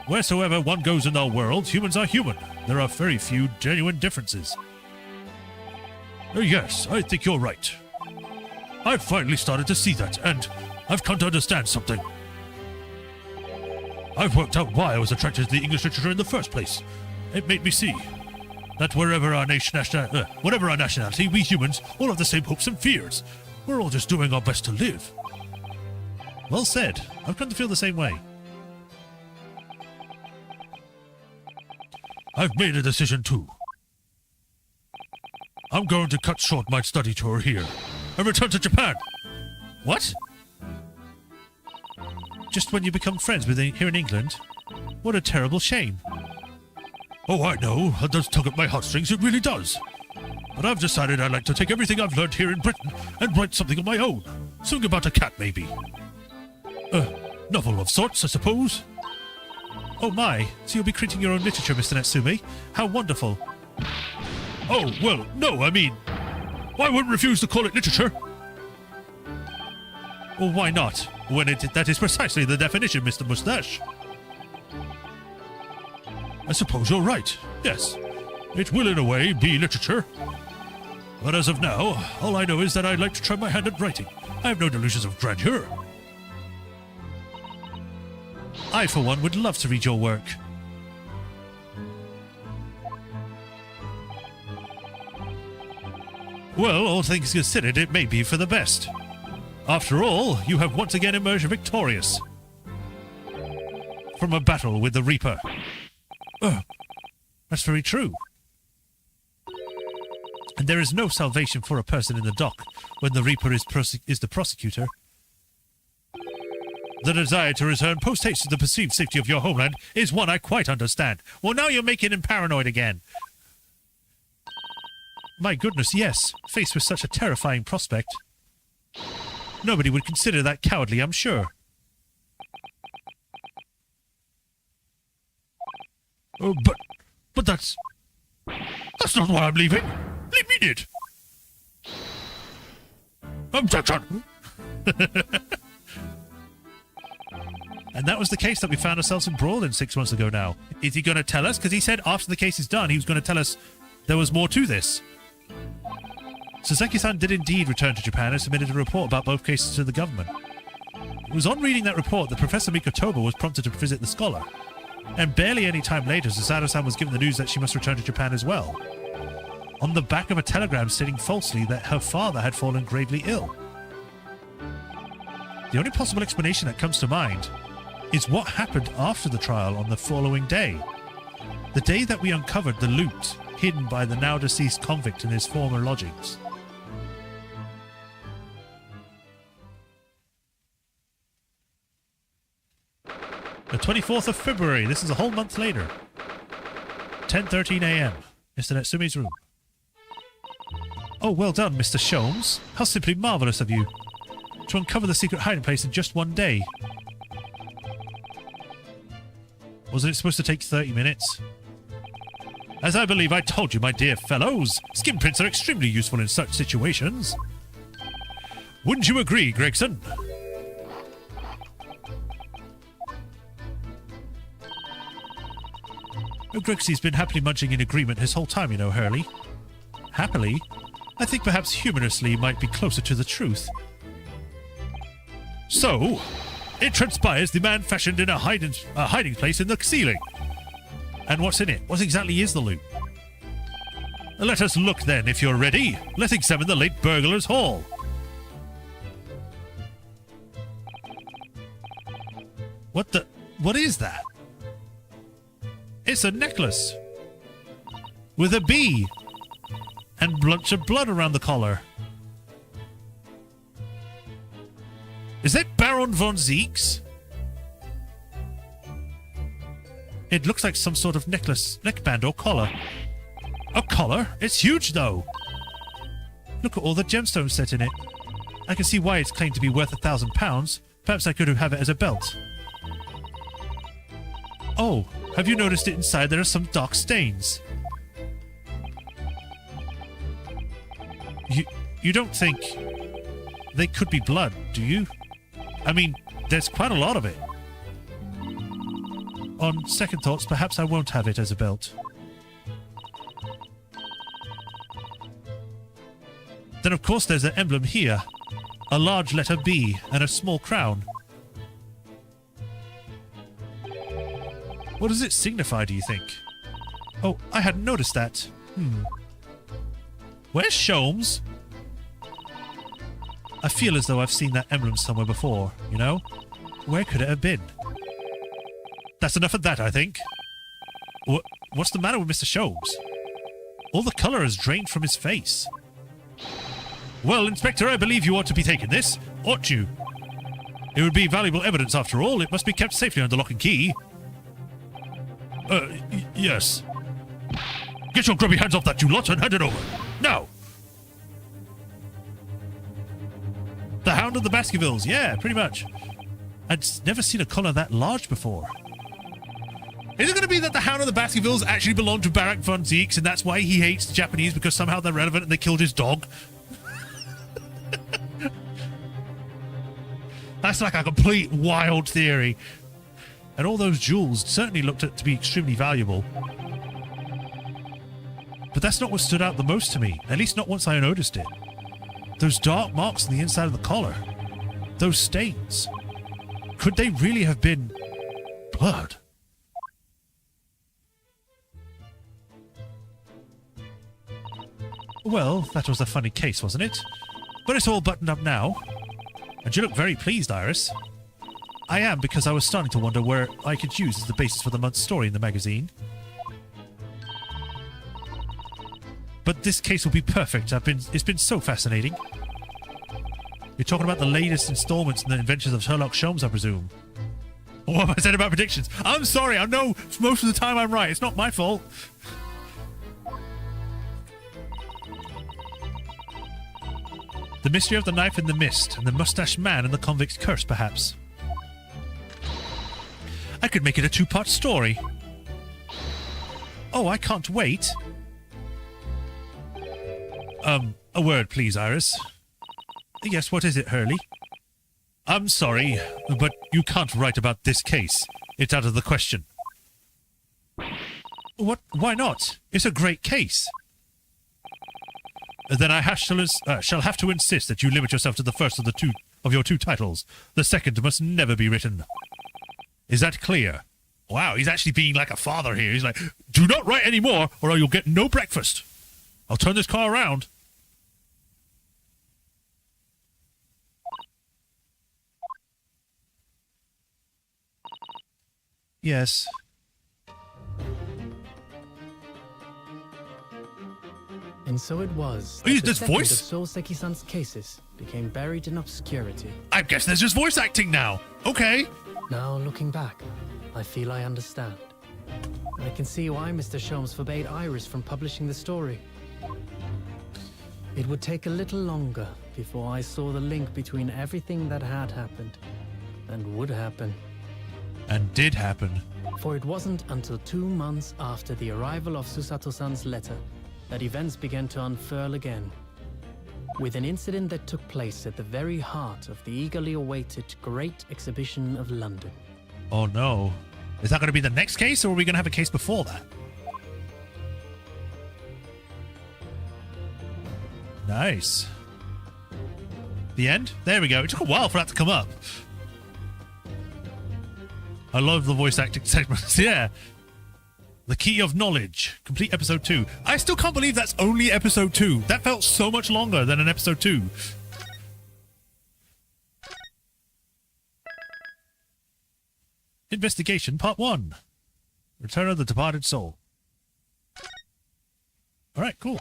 Wheresoever one goes in our world, humans are human. There are very few genuine differences. Yes, I think you're right. I've finally started to see that, and I've come to understand something. I've worked out why I was attracted to the English literature in the first place. It made me see that whatever our nationality, we humans all have the same hopes and fears. We're all just doing our best to live. Well said. I've come to feel the same way. I've made a decision too. I'm going to cut short my study tour here and return to Japan. What? Just when you become friends with here in England? What a terrible shame. Oh, I know. It does tug at my heartstrings. It really does. But I've decided I'd like to take everything I've learned here in Britain and write something of my own. Something about a cat, maybe. Novel of sorts, I suppose. Oh my, so you'll be creating your own literature, Mr. Natsume? How wonderful. Oh, well, no, I mean, I wouldn't refuse to call it literature. Well, why not? When that is precisely the definition, Mr. Mustache. I suppose you're right. Yes, it will in a way be literature. But as of now, all I know is that I'd like to try my hand at writing. I have no delusions of grandeur. I, for one, would love to read your work. Well, all things considered, it may be for the best. After all, you have once again emerged victorious from a battle with the Reaper. That's very true. And there is no salvation for a person in the dock when the Reaper is the prosecutor. The desire to return post-haste to the perceived safety of your homeland is one I quite understand. Well, now you're making him paranoid again. My goodness, yes. Faced with such a terrifying prospect. Nobody would consider that cowardly, I'm sure. Oh, but that's not why I'm leaving. Leave me in it. Objection. And that was the case that we found ourselves embroiled in 6 months ago now. Is he going to tell us? Because he said after the case is done, he was going to tell us there was more to this. Saseki-san did indeed return to Japan and submitted a report about both cases to the government. It was on reading that report that Professor Mikotoba was prompted to visit the scholar. And barely any time later, Susato-san was given the news that she must return to Japan as well. On the back of a telegram stating falsely that her father had fallen gravely ill. The only possible explanation that comes to mind is what happened after the trial on the following day. The day that we uncovered the loot hidden by the now deceased convict in his former lodgings. The 24th of February. This is a whole month later. 10:13 a.m. Mr. Natsume's room. Oh, well done, Mr. Sholmes. How simply marvelous of you. To uncover the secret hiding place in just one day. Wasn't it supposed to take 30 minutes? As I believe I told you, my dear fellows, skin prints are extremely useful in such situations. Wouldn't you agree, Gregson? Oh, Grixie's been happily munching in agreement his whole time, you know, Hurley. Happily? I think perhaps humorously might be closer to the truth. So, it transpires the man fashioned in a hiding place in the ceiling. And what's in it? What exactly is the loot? Let us look then, if you're ready. Let's examine the late burglar's haul. What is that? It's a necklace. With a bee. And bunch of blood around the collar. Is that Baron von Zeke's? It looks like some sort of necklace, neckband or collar. A collar? It's huge though. Look at all the gemstones set in it. I can see why it's claimed to be worth £1,000. Perhaps I could have it as a belt. Oh, have you noticed it inside there are some dark stains? You don't think they could be blood, do you? I mean, there's quite a lot of it. On second thoughts, perhaps I won't have it as a belt. Then of course there's an emblem here. A large letter B and a small crown. What does it signify, do you think? Oh, I hadn't noticed that. Where's Sholmes? I feel as though I've seen that emblem somewhere before, you know? Where could it have been? That's enough of that, I think. What's the matter with Mr. Sholmes? All the colour has drained from his face. Well, Inspector, I believe you ought to be taking this, ought you? It would be valuable evidence after all. It must be kept safely under lock and key. Yes. Get your grubby hands off that, you lot, and hand it over. Now! The Hound of the Baskervilles. Yeah, pretty much. I'd never seen a collar that large before. Is it going to be that the Hound of the Baskervilles actually belonged to Barak von Zeeks, and that's why he hates the Japanese because somehow they're relevant and they killed his dog? That's like a complete wild theory. And all those jewels certainly looked to be extremely valuable. But that's not what stood out the most to me, at least not once I noticed it. Those dark marks on the inside of the collar. Those stains. Could they really have been blood? Well, that was a funny case, wasn't it? But it's all buttoned up now. And you look very pleased, Iris. I am, because I was starting to wonder where I could use as the basis for the month's story in the magazine. But this case will be perfect. It's been so fascinating. You're talking about the latest installments in the adventures of Sherlock Sholmes, I presume. What have I said about predictions? I'm sorry, I know most of the time I'm right. It's not my fault. The mystery of the knife in the mist, and the mustached man and the convict's curse, perhaps. I could make it a two-part story. Oh, I can't wait. A word, please, Iris. Yes, what is it, Hurley? I'm sorry, but you can't write about this case. It's out of the question. What? Why not? It's a great case. Then I shall have to insist that you limit yourself to the first of your two titles. The second must never be written. Is that clear? Wow, he's actually being like a father here. He's like, do not write any more, or you'll get no breakfast. I'll turn this car around. Yes. And so it was. Oh, you that did the second voice? of Souseki-san's cases became buried in obscurity. I guess there's just voice acting now. Okay. Now, looking back, I feel I understand. I can see why Mr. Sholmes forbade Iris from publishing the story. It would take a little longer before I saw the link between everything that had happened and would happen. And did happen. For it wasn't until 2 months after the arrival of Susato-san's letter that events began to unfurl again. With an incident that took place at the very heart of the eagerly awaited Great Exhibition of London. Oh no. Is that going to be the next case, or are we going to have a case before that? Nice. The end? There we go. It took a while for that to come up. I love the voice acting segments. Yeah. The Key of Knowledge. Complete episode 2. I still can't believe that's only episode 2. That felt so much longer than an episode 2. Investigation Part 1. Return of the Departed Soul. Alright, cool.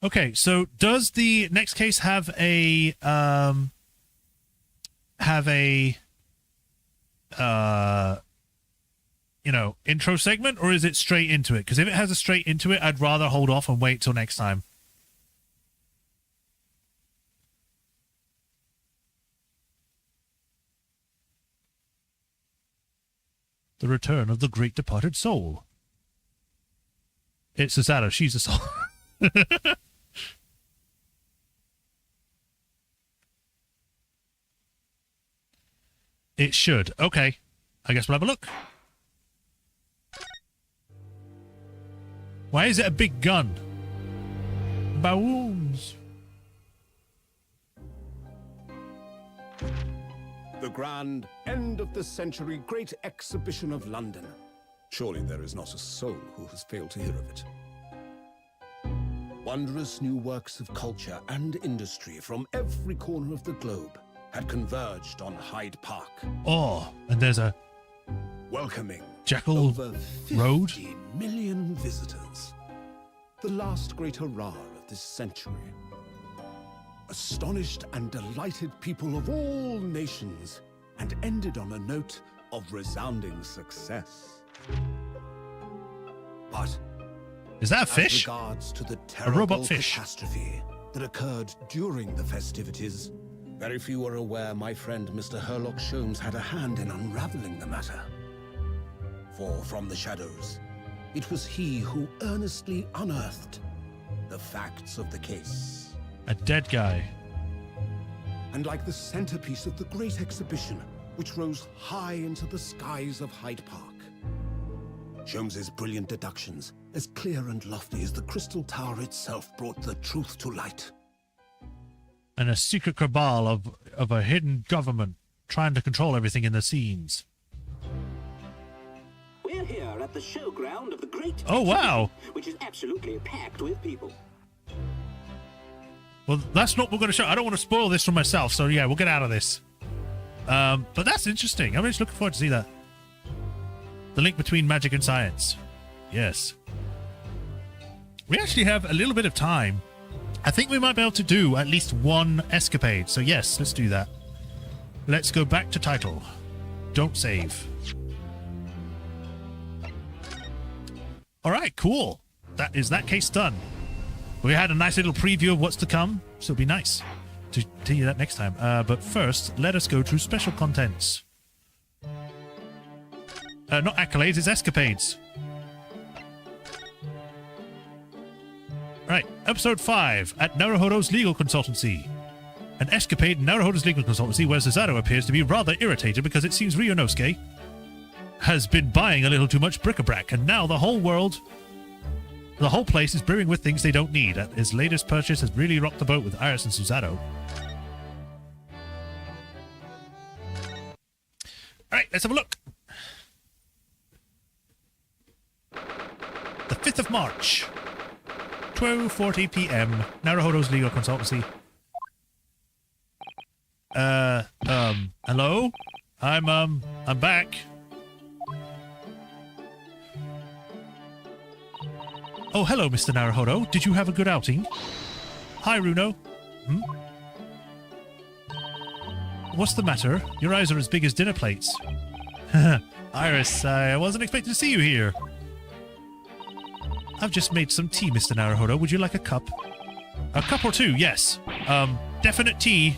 Okay, so does the next case have a intro segment, or is it straight into it? Because if it has a straight into it, I'd rather hold off and wait till next time. The Return of the Great Departed Soul. It's Susato. She's a soul. It should. Okay. I guess we'll have a look. Why is it a big gun? Bawoons. The grand end of the century Great Exhibition of London. Surely there is not a soul who has failed to hear of it. Wondrous new works of culture and industry from every corner of the globe had converged on Hyde Park, Oh, and there's a welcoming Jackal over 50 Road. million visitors. The last great hurrah of this century. Astonished and delighted people of all nations, and ended on a note of resounding success. But Is that a as fish? regards to the robot terrible fish. catastrophe that occurred during the festivities, very few are aware my friend Mr. Herlock Sholmes had a hand in unraveling the matter. For from the shadows, it was he who earnestly unearthed the facts of the case. A dead guy. And like the centerpiece of the great exhibition, which rose high into the skies of Hyde Park, Sholmes's brilliant deductions, as clear and lofty as the Crystal Tower itself, brought the truth to light. And a secret cabal of a hidden government trying to control everything in the scenes. We're here at the showground of the Great Oh, wow. Exhibition, which is absolutely packed with people. Well, that's not what we're going to show. I don't want to spoil this for myself, so yeah, we'll get out of this. But that's interesting. I'm just looking forward to see that. The link between magic and science. Yes. We actually have a little bit of time. I think we might be able to do at least one escapade. So yes, let's do that. Let's go back to title. Don't save. All right, cool. That is that case done. We had a nice little preview of what's to come, so it'll be nice to tell you that next time. But first, let us go to special contents. Not accolades, it's escapades. Right, episode 5 at Naruhodo's legal consultancy. An escapade in Naruhodo's legal consultancy where Susato appears to be rather irritated because it seems Ryunosuke has been buying a little too much bric-a-brac, and now the whole place is brewing with things they don't need. His latest purchase has really rocked the boat with Iris and Susato. Alright, let's have a look. The 5th of March. 12:40 p.m. Naruhodo's legal consultancy. Hello? I'm back. Oh, hello, Mr. Naruhodo. Did you have a good outing? Hi, Runo. What's the matter? Your eyes are as big as dinner plates. Iris, I wasn't expecting to see you here. I've just made some tea, Mr. Naruhodo. Would you like a cup? A cup or two, yes. Definite tea.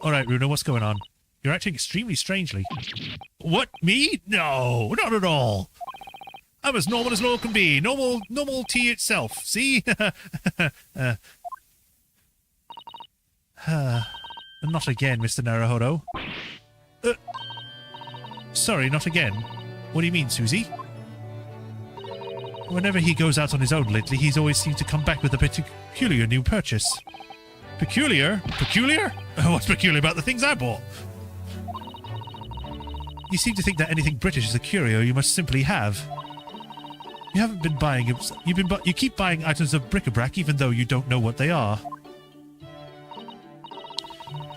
Alright, Runo, what's going on? You're acting extremely strangely. What, me? No, not at all. I'm as normal as normal can be. Normal tea itself, see? Not again, Mr. Naruhodo. Sorry, not again. What do you mean, Susie? Whenever he goes out on his own lately, he's always seemed to come back with a peculiar new purchase. Peculiar? Peculiar? What's peculiar about the things I bought? You seem to think that anything British is a curio you must simply have. You haven't been buying... You keep buying items of bric-a-brac even though you don't know what they are.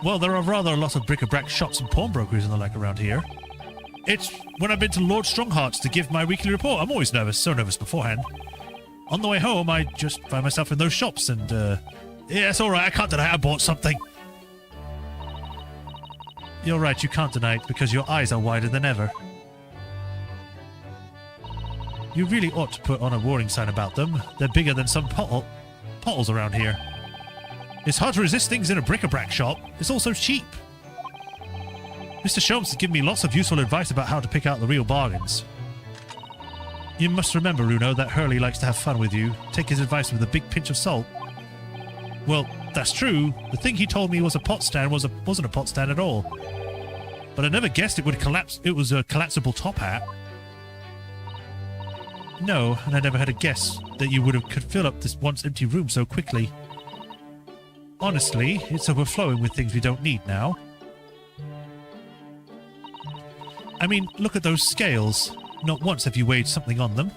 Well, there are rather a lot of bric-a-brac shops and pawnbrokers and the like around here. It's when I've been to Lord Strongheart's to give my weekly report. I'm always nervous, so nervous beforehand. On the way home, I just find myself in those shops and, yeah, it's alright, I can't deny I bought something. You're right, you can't deny it because your eyes are wider than ever. You really ought to put on a warning sign about them. They're bigger than some potholes around here. It's hard to resist things in a bric-a-brac shop. It's also cheap. Mr. Sholmes has given me lots of useful advice about how to pick out the real bargains. You must remember, Runo, that Hurley likes to have fun with you. Take his advice with a big pinch of salt. Well, that's true. The thing he told me was a pot stand wasn't a pot stand at all. But I never guessed it would collapse. It was a collapsible top hat. No, and I never had a guess that you could fill up this once empty room so quickly. Honestly, it's overflowing with things we don't need now. I mean, look at those scales. Not once have you weighed something on them.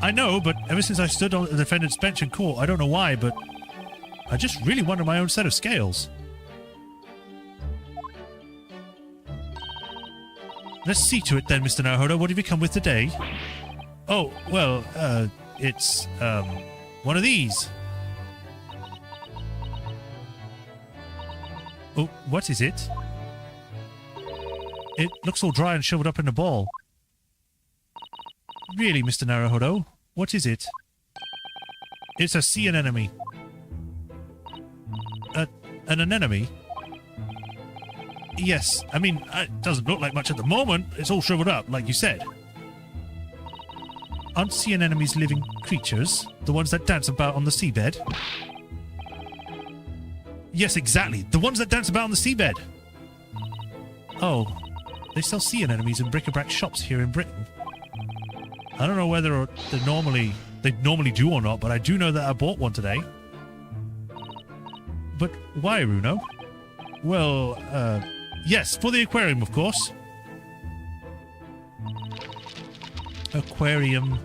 I know, but ever since I stood on the defendant's bench in court, I don't know why, but I just really wanted my own set of scales. Let's see to it then, Mr. Naruhodo. What have you come with today? Oh, well, it's, one of these. Oh, what is it? It looks all dry and shriveled up in a ball. Really, Mr. Naruhodo? What is it? It's a sea anemone. An anemone? Yes, I mean, it doesn't look like much at the moment. It's all shriveled up, like you said. Aren't sea anemones living creatures? The ones that dance about on the seabed? Yes, exactly. The ones that dance about on the seabed. Oh, they sell sea anemones in bric-a-brac shops here in Britain. I don't know whether they normally do or not, but I do know that I bought one today. But why, Runo? Well, yes, for the aquarium, of course. Aquarium.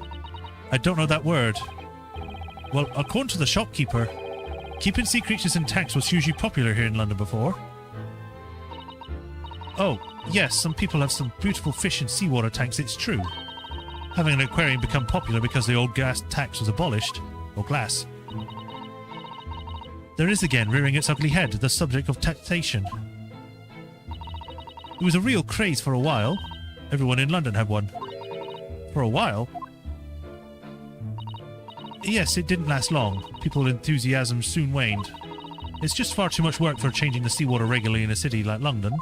I don't know that word. Well, according to the shopkeeper, keeping sea creatures in tanks was hugely popular here in London before. Oh, yes, some people have some beautiful fish in seawater tanks, it's true. Having an aquarium become popular because the old gas tax was abolished. Or glass. There is again, rearing its ugly head, the subject of taxation. It was a real craze for a while. Everyone in London had one. For a while? Yes, it didn't last long. People's enthusiasm soon waned. It's just far too much work for changing the seawater regularly in a city like London.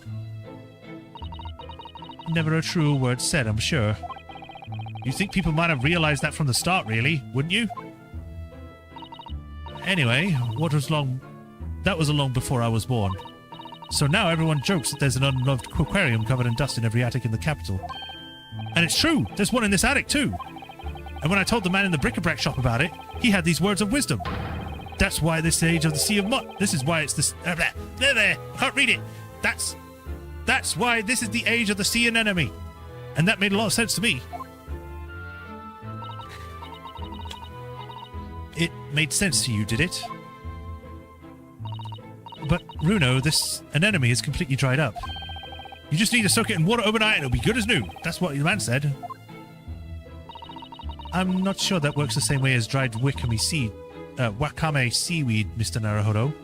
Never a truer word said, I'm sure. You think people might have realized that from the start, really, wouldn't you? Anyway, that was long before I was born. So now everyone jokes that there's an unloved aquarium covered in dust in every attic in the capital. And it's true, there's one in this attic too. And when I told the man in the bric-a-brac shop about it, he had these words of wisdom. That's why this age of the sea of mud. This is why it's this. There. Can't read it. That's why this is the age of the sea anemone. And that made a lot of sense to me. It made sense to you, did it? But, Runo, this anemone is completely dried up. You just need to soak it in water overnight and it'll be good as new. That's what the man said. I'm not sure that works the same way as dried wakame seaweed, Mr. Naruhodo.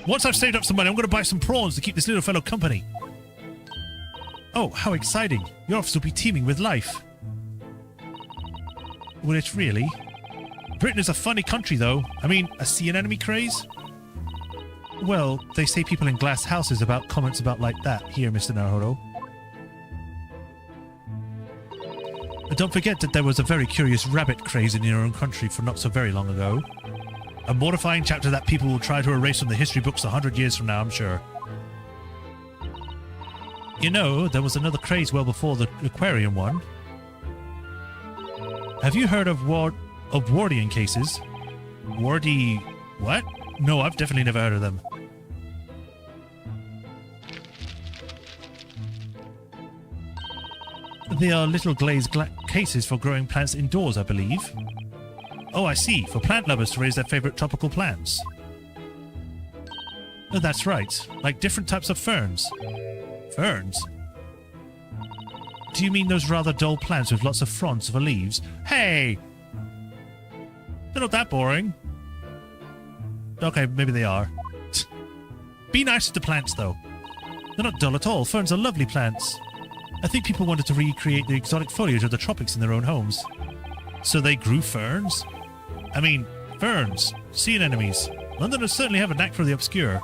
Once I've saved up some money, I'm going to buy some prawns to keep this little fellow company. Oh, how exciting. Your office will be teeming with life. Will it really? Britain is a funny country, though. I mean, a sea anemone craze? Well, they say people in glass houses about comments about like that here, Mr. Naruhodo. But don't forget that there was a very curious rabbit craze in your own country for not so very long ago. A mortifying chapter that people will try to erase from the history books 100 years from now, I'm sure. You know, there was another craze well before the aquarium one. Have you heard of Wardian cases? Wardy... what? No, I've definitely never heard of them. They are little glazed cases for growing plants indoors, I believe. Oh, I see. For plant lovers to raise their favorite tropical plants. Oh, that's right. Like different types of ferns. Ferns? Do you mean those rather dull plants with lots of fronds for leaves? Hey! They're not that boring. Okay, maybe they are. Be nice to the plants, though. They're not dull at all. Ferns are lovely plants. I think people wanted to recreate the exotic foliage of the tropics in their own homes. So they grew ferns? I mean, ferns. Sea anemones. Londoners certainly have a knack for the obscure.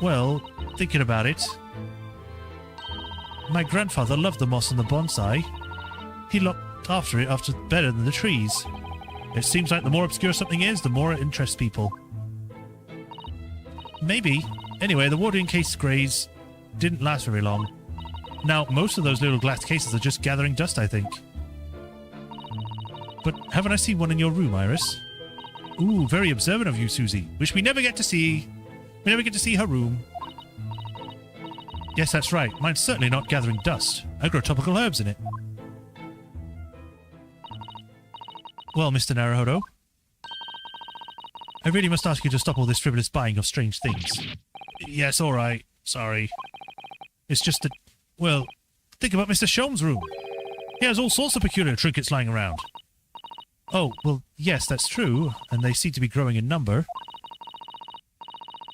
Well, thinking about it... my grandfather loved the moss and the bonsai. He looked after it better than the trees. It seems like the more obscure something is, the more it interests people. Maybe. Anyway, the Wardian case craze didn't last very long. Now, most of those little glass cases are just gathering dust, I think. But haven't I seen one in your room, Iris? Ooh, very observant of you, Susie. Which we never get to see. We never get to see her room. Yes, that's right. Mine's certainly not gathering dust. I grow tropical herbs in it. Well, Mr. Naruhodo, I really must ask you to stop all this frivolous buying of strange things. Yes, all right. Sorry. It's just that, well, think about Mr. Sham's room. He has all sorts of peculiar trinkets lying around. Oh, well, yes, that's true, and they seem to be growing in number.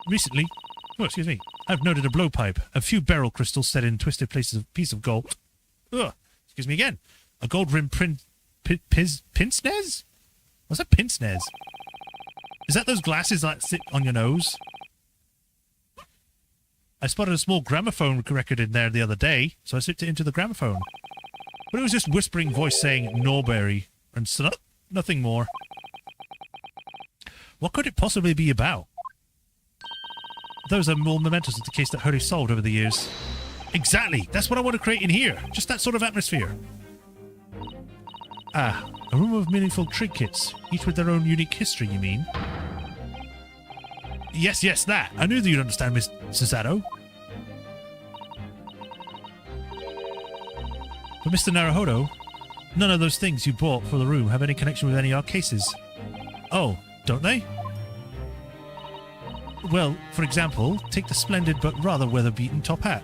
Recently, oh, excuse me, I've noted a blowpipe, a few beryl crystals set in twisted piece of gold. Ugh, excuse me again. A gold-rimmed pince nez? What's a pince nez? Is that those glasses that sit on your nose? I spotted a small gramophone record in there the other day, so I slipped it into the gramophone. But it was just whispering voice saying Norbury, and nothing more. What could it possibly be about? Those are more mementos of the case that Hurley solved over the years. Exactly! That's what I want to create in here. Just that sort of atmosphere. Ah, a room of meaningful trinkets, each with their own unique history, you mean? Yes, that. I knew that you'd understand, Miss Susato. But Mr. Naruhodo, none of those things you bought for the room have any connection with any of our cases. Oh, don't they? Well, for example, take the splendid but rather weather-beaten top hat.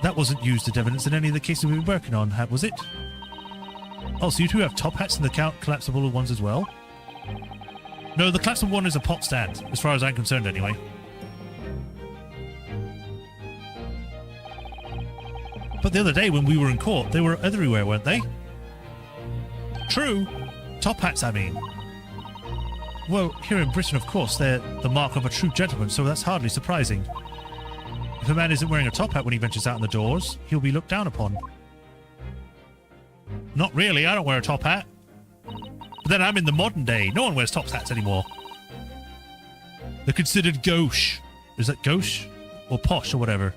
That wasn't used as evidence in any of the cases we've been working on, was it? Oh, so you two have top hats and the collapsible ones as well? No, the collapsible one is a pot stand, as far as I'm concerned anyway. But the other day when we were in court, they were everywhere, weren't they? True. Top hats, I mean. Well, here in Britain, of course, they're the mark of a true gentleman, so that's hardly surprising. If a man isn't wearing a top hat when he ventures out in the doors, he'll be looked down upon. Not really, I don't wear a top hat. But then I'm in the modern day. No one wears top hats anymore. They're considered gauche. Is that gauche? Or posh or whatever.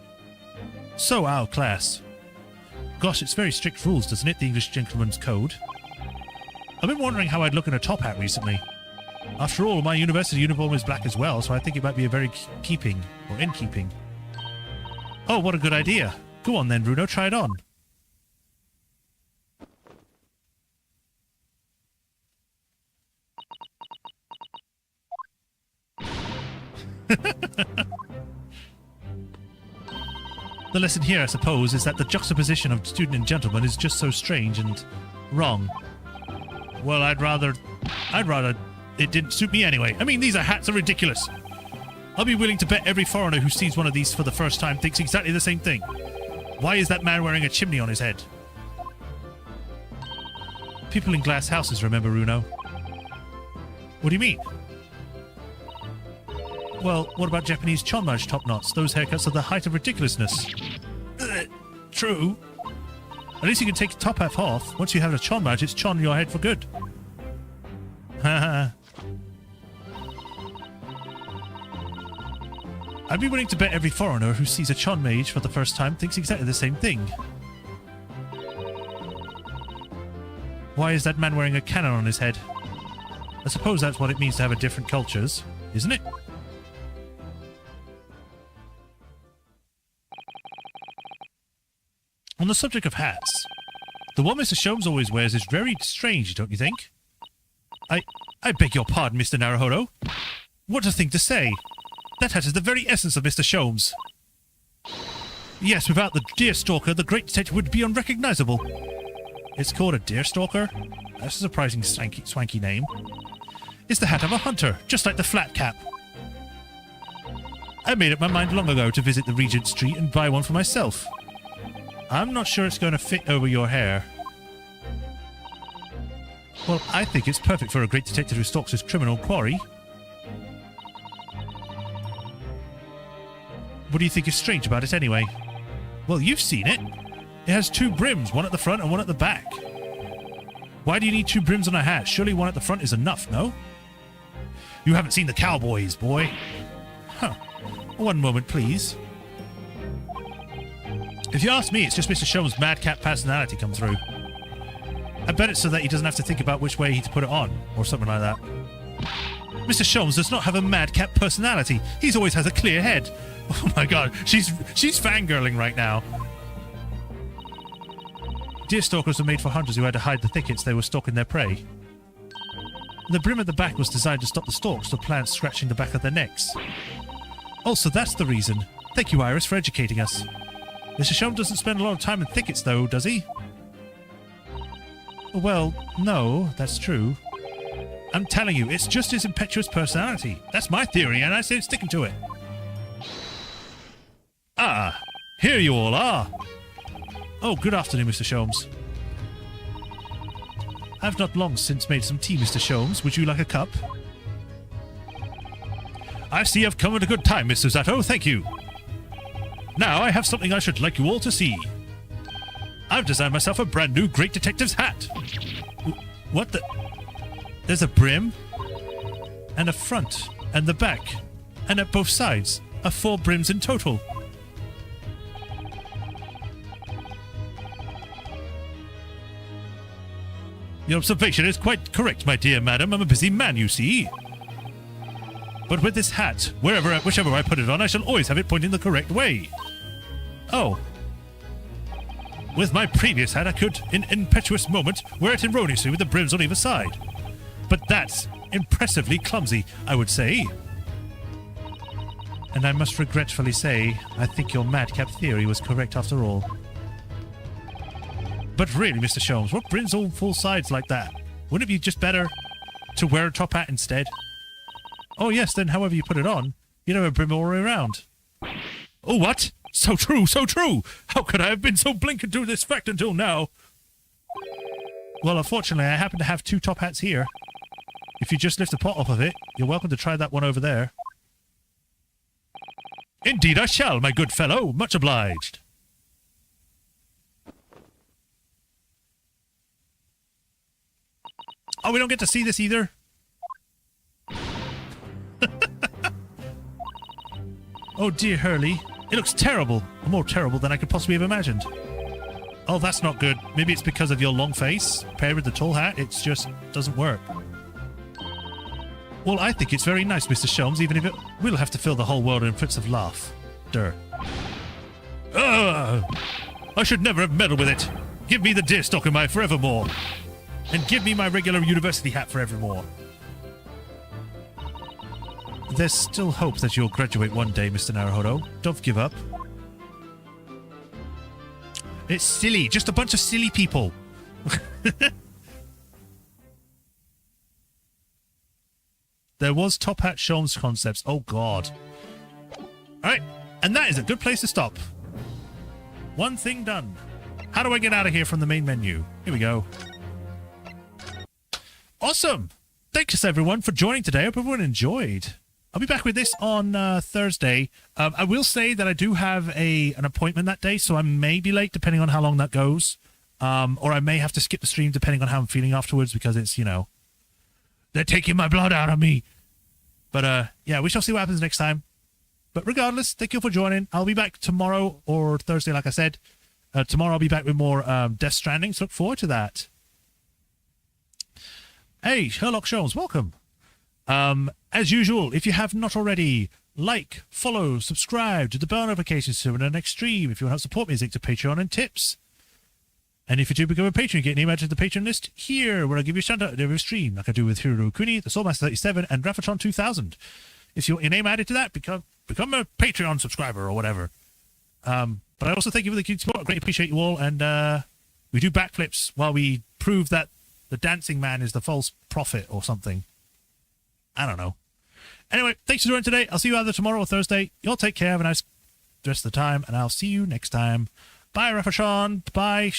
So out of class. Gosh, it's very strict rules, doesn't it? The English gentleman's code. I've been wondering how I'd look in a top hat recently. After all, my university uniform is black as well, so I think it might be a very keeping, or in keeping. Oh, what a good idea. Go on then, Bruno, try it on. The lesson here, I suppose, is that the juxtaposition of student and gentleman is just so strange and wrong. Well, I'd rather it didn't suit me anyway. I mean, these hats are ridiculous. I'll be willing to bet every foreigner who sees one of these for the first time thinks exactly the same thing. Why is that man wearing a chimney on his head? People in glass houses, remember, Runo? What do you mean? Well, what about Japanese chonmage top knots? Those haircuts are the height of ridiculousness. True. At least you can take the top half off. Once you have a chonmage, it's chon your head for good. Haha. I'd be willing to bet every foreigner who sees a chon mage for the first time thinks exactly the same thing. Why is that man wearing a cannon on his head? I suppose that's what it means to have a different cultures, isn't it? On the subject of hats, the one Mr. Sholmes always wears is very strange, don't you think? I beg your pardon, Mr. Naruhodo. What a thing to say! That hat is the very essence of Mr. Sholmes. Yes, without the deerstalker, the great detective would be unrecognizable. It's called a deerstalker? That's a surprising swanky name. It's the hat of a hunter, just like the flat cap. I made up my mind long ago to visit the Regent Street and buy one for myself. I'm not sure it's going to fit over your hair. Well, I think it's perfect for a great detective who stalks his criminal quarry. What do you think is strange about it anyway? Well, you've seen it. It has two brims, one at the front and one at the back. Why do you need two brims on a hat? Surely one at the front is enough, no? You haven't seen the Cowboys, boy. Huh. One moment, please. If you ask me, it's just Mr. Sholmes' madcap personality come through. I bet it's so that he doesn't have to think about which way to put it on, or something like that. Mr. Sholmes does not have a madcap personality. He's always has a clear head. Oh my god, she's fangirling right now. Deerstalkers were made for hunters who had to hide the thickets they were stalking their prey. The brim at the back was designed to stop the stalks of plants scratching the back of their necks. Also, that's the reason. Thank you, Iris, for educating us. Mr. Sholmes doesn't spend a lot of time in thickets, though, does he? Well, no, that's true. I'm telling you, it's just his impetuous personality. That's my theory, and I say sticking to it. Ah, here you all are. Oh, good afternoon, Mr. Sholmes. I've not long since made some tea, Mr. Sholmes. Would you like a cup? I see you've come at a good time, Mr. Zato. Thank you. Now I have something I should like you all to see. I've designed myself a brand new Great Detective's hat. What the... There's a brim, and a front, and the back, and at both sides are 4 brims in total. Your observation is quite correct, my dear madam. I'm a busy man, you see. But with this hat, whichever I put it on, I shall always have it pointing the correct way. Oh. With my previous hat, I could, in an impetuous moment, wear it erroneously with the brims on either side. But that's impressively clumsy, I would say. And I must regretfully say, I think your madcap theory was correct after all. But really, Mr. Sholmes, what brims all full sides like that? Wouldn't it be just better to wear a top hat instead? Oh yes, then however you put it on, you'd have a brim all the way around. Oh, what? So true, so true! How could I have been so blinkered to this fact until now? Well, unfortunately, I happen to have 2 top hats here. If you just lift the pot off of it, you're welcome to try that one over there. Indeed I shall, my good fellow. Much obliged. Oh, we don't get to see this either? Oh dear, Hurley. It looks terrible. More terrible than I could possibly have imagined. Oh, that's not good. Maybe it's because of your long face. Paired with the tall hat, it just doesn't work. Well, I think it's very nice, Mr. Sholmes, even if it will have to fill the whole world in fits of laughter. I should never have meddled with it. Give me the deerstalker my forevermore. And give me my regular university hat forevermore. there's still hope that you'll graduate one day, Mr. Naruhodo. Don't give up. It's silly. Just a bunch of silly people. There was Top Hat Sham's concepts. Oh, God. Alright, and that is a good place to stop. One thing done. How do I get out of here from the main menu? Here we go. Awesome! Thanks, everyone, for joining today. I hope everyone enjoyed. I'll be back with this on Thursday. I will say that I do have an appointment that day, so I may be late depending on how long that goes. Or I may have to skip the stream depending on how I'm feeling afterwards because it's, you know, they're taking my blood out of me. But, yeah, we shall see what happens next time. But regardless, thank you for joining. I'll be back tomorrow or Thursday, like I said. Tomorrow I'll be back with more Death Stranding, so look forward to that. Hey, Sherlock Sholmes, welcome. As usual, if you have not already, like, follow, subscribe to the bell notifications so in the next stream. If you want to help support me, link to Patreon and tips. And if you do become a patron, you get named to the patron list here, where I give you a shout out at every stream, like I do with Hiro Kuni, the Soulmaster 37, and Rafatron 2000. If you want your name added to that, become a Patreon subscriber or whatever. But I also thank you for the cute support. I greatly appreciate you all. And we do backflips while we prove that the dancing man is the false prophet or something. I don't know. Anyway, thanks for joining today. I'll see you either tomorrow or Thursday. Y'all take care. Have a nice rest of the time. And I'll see you next time. Bye, Rafatron. Bye.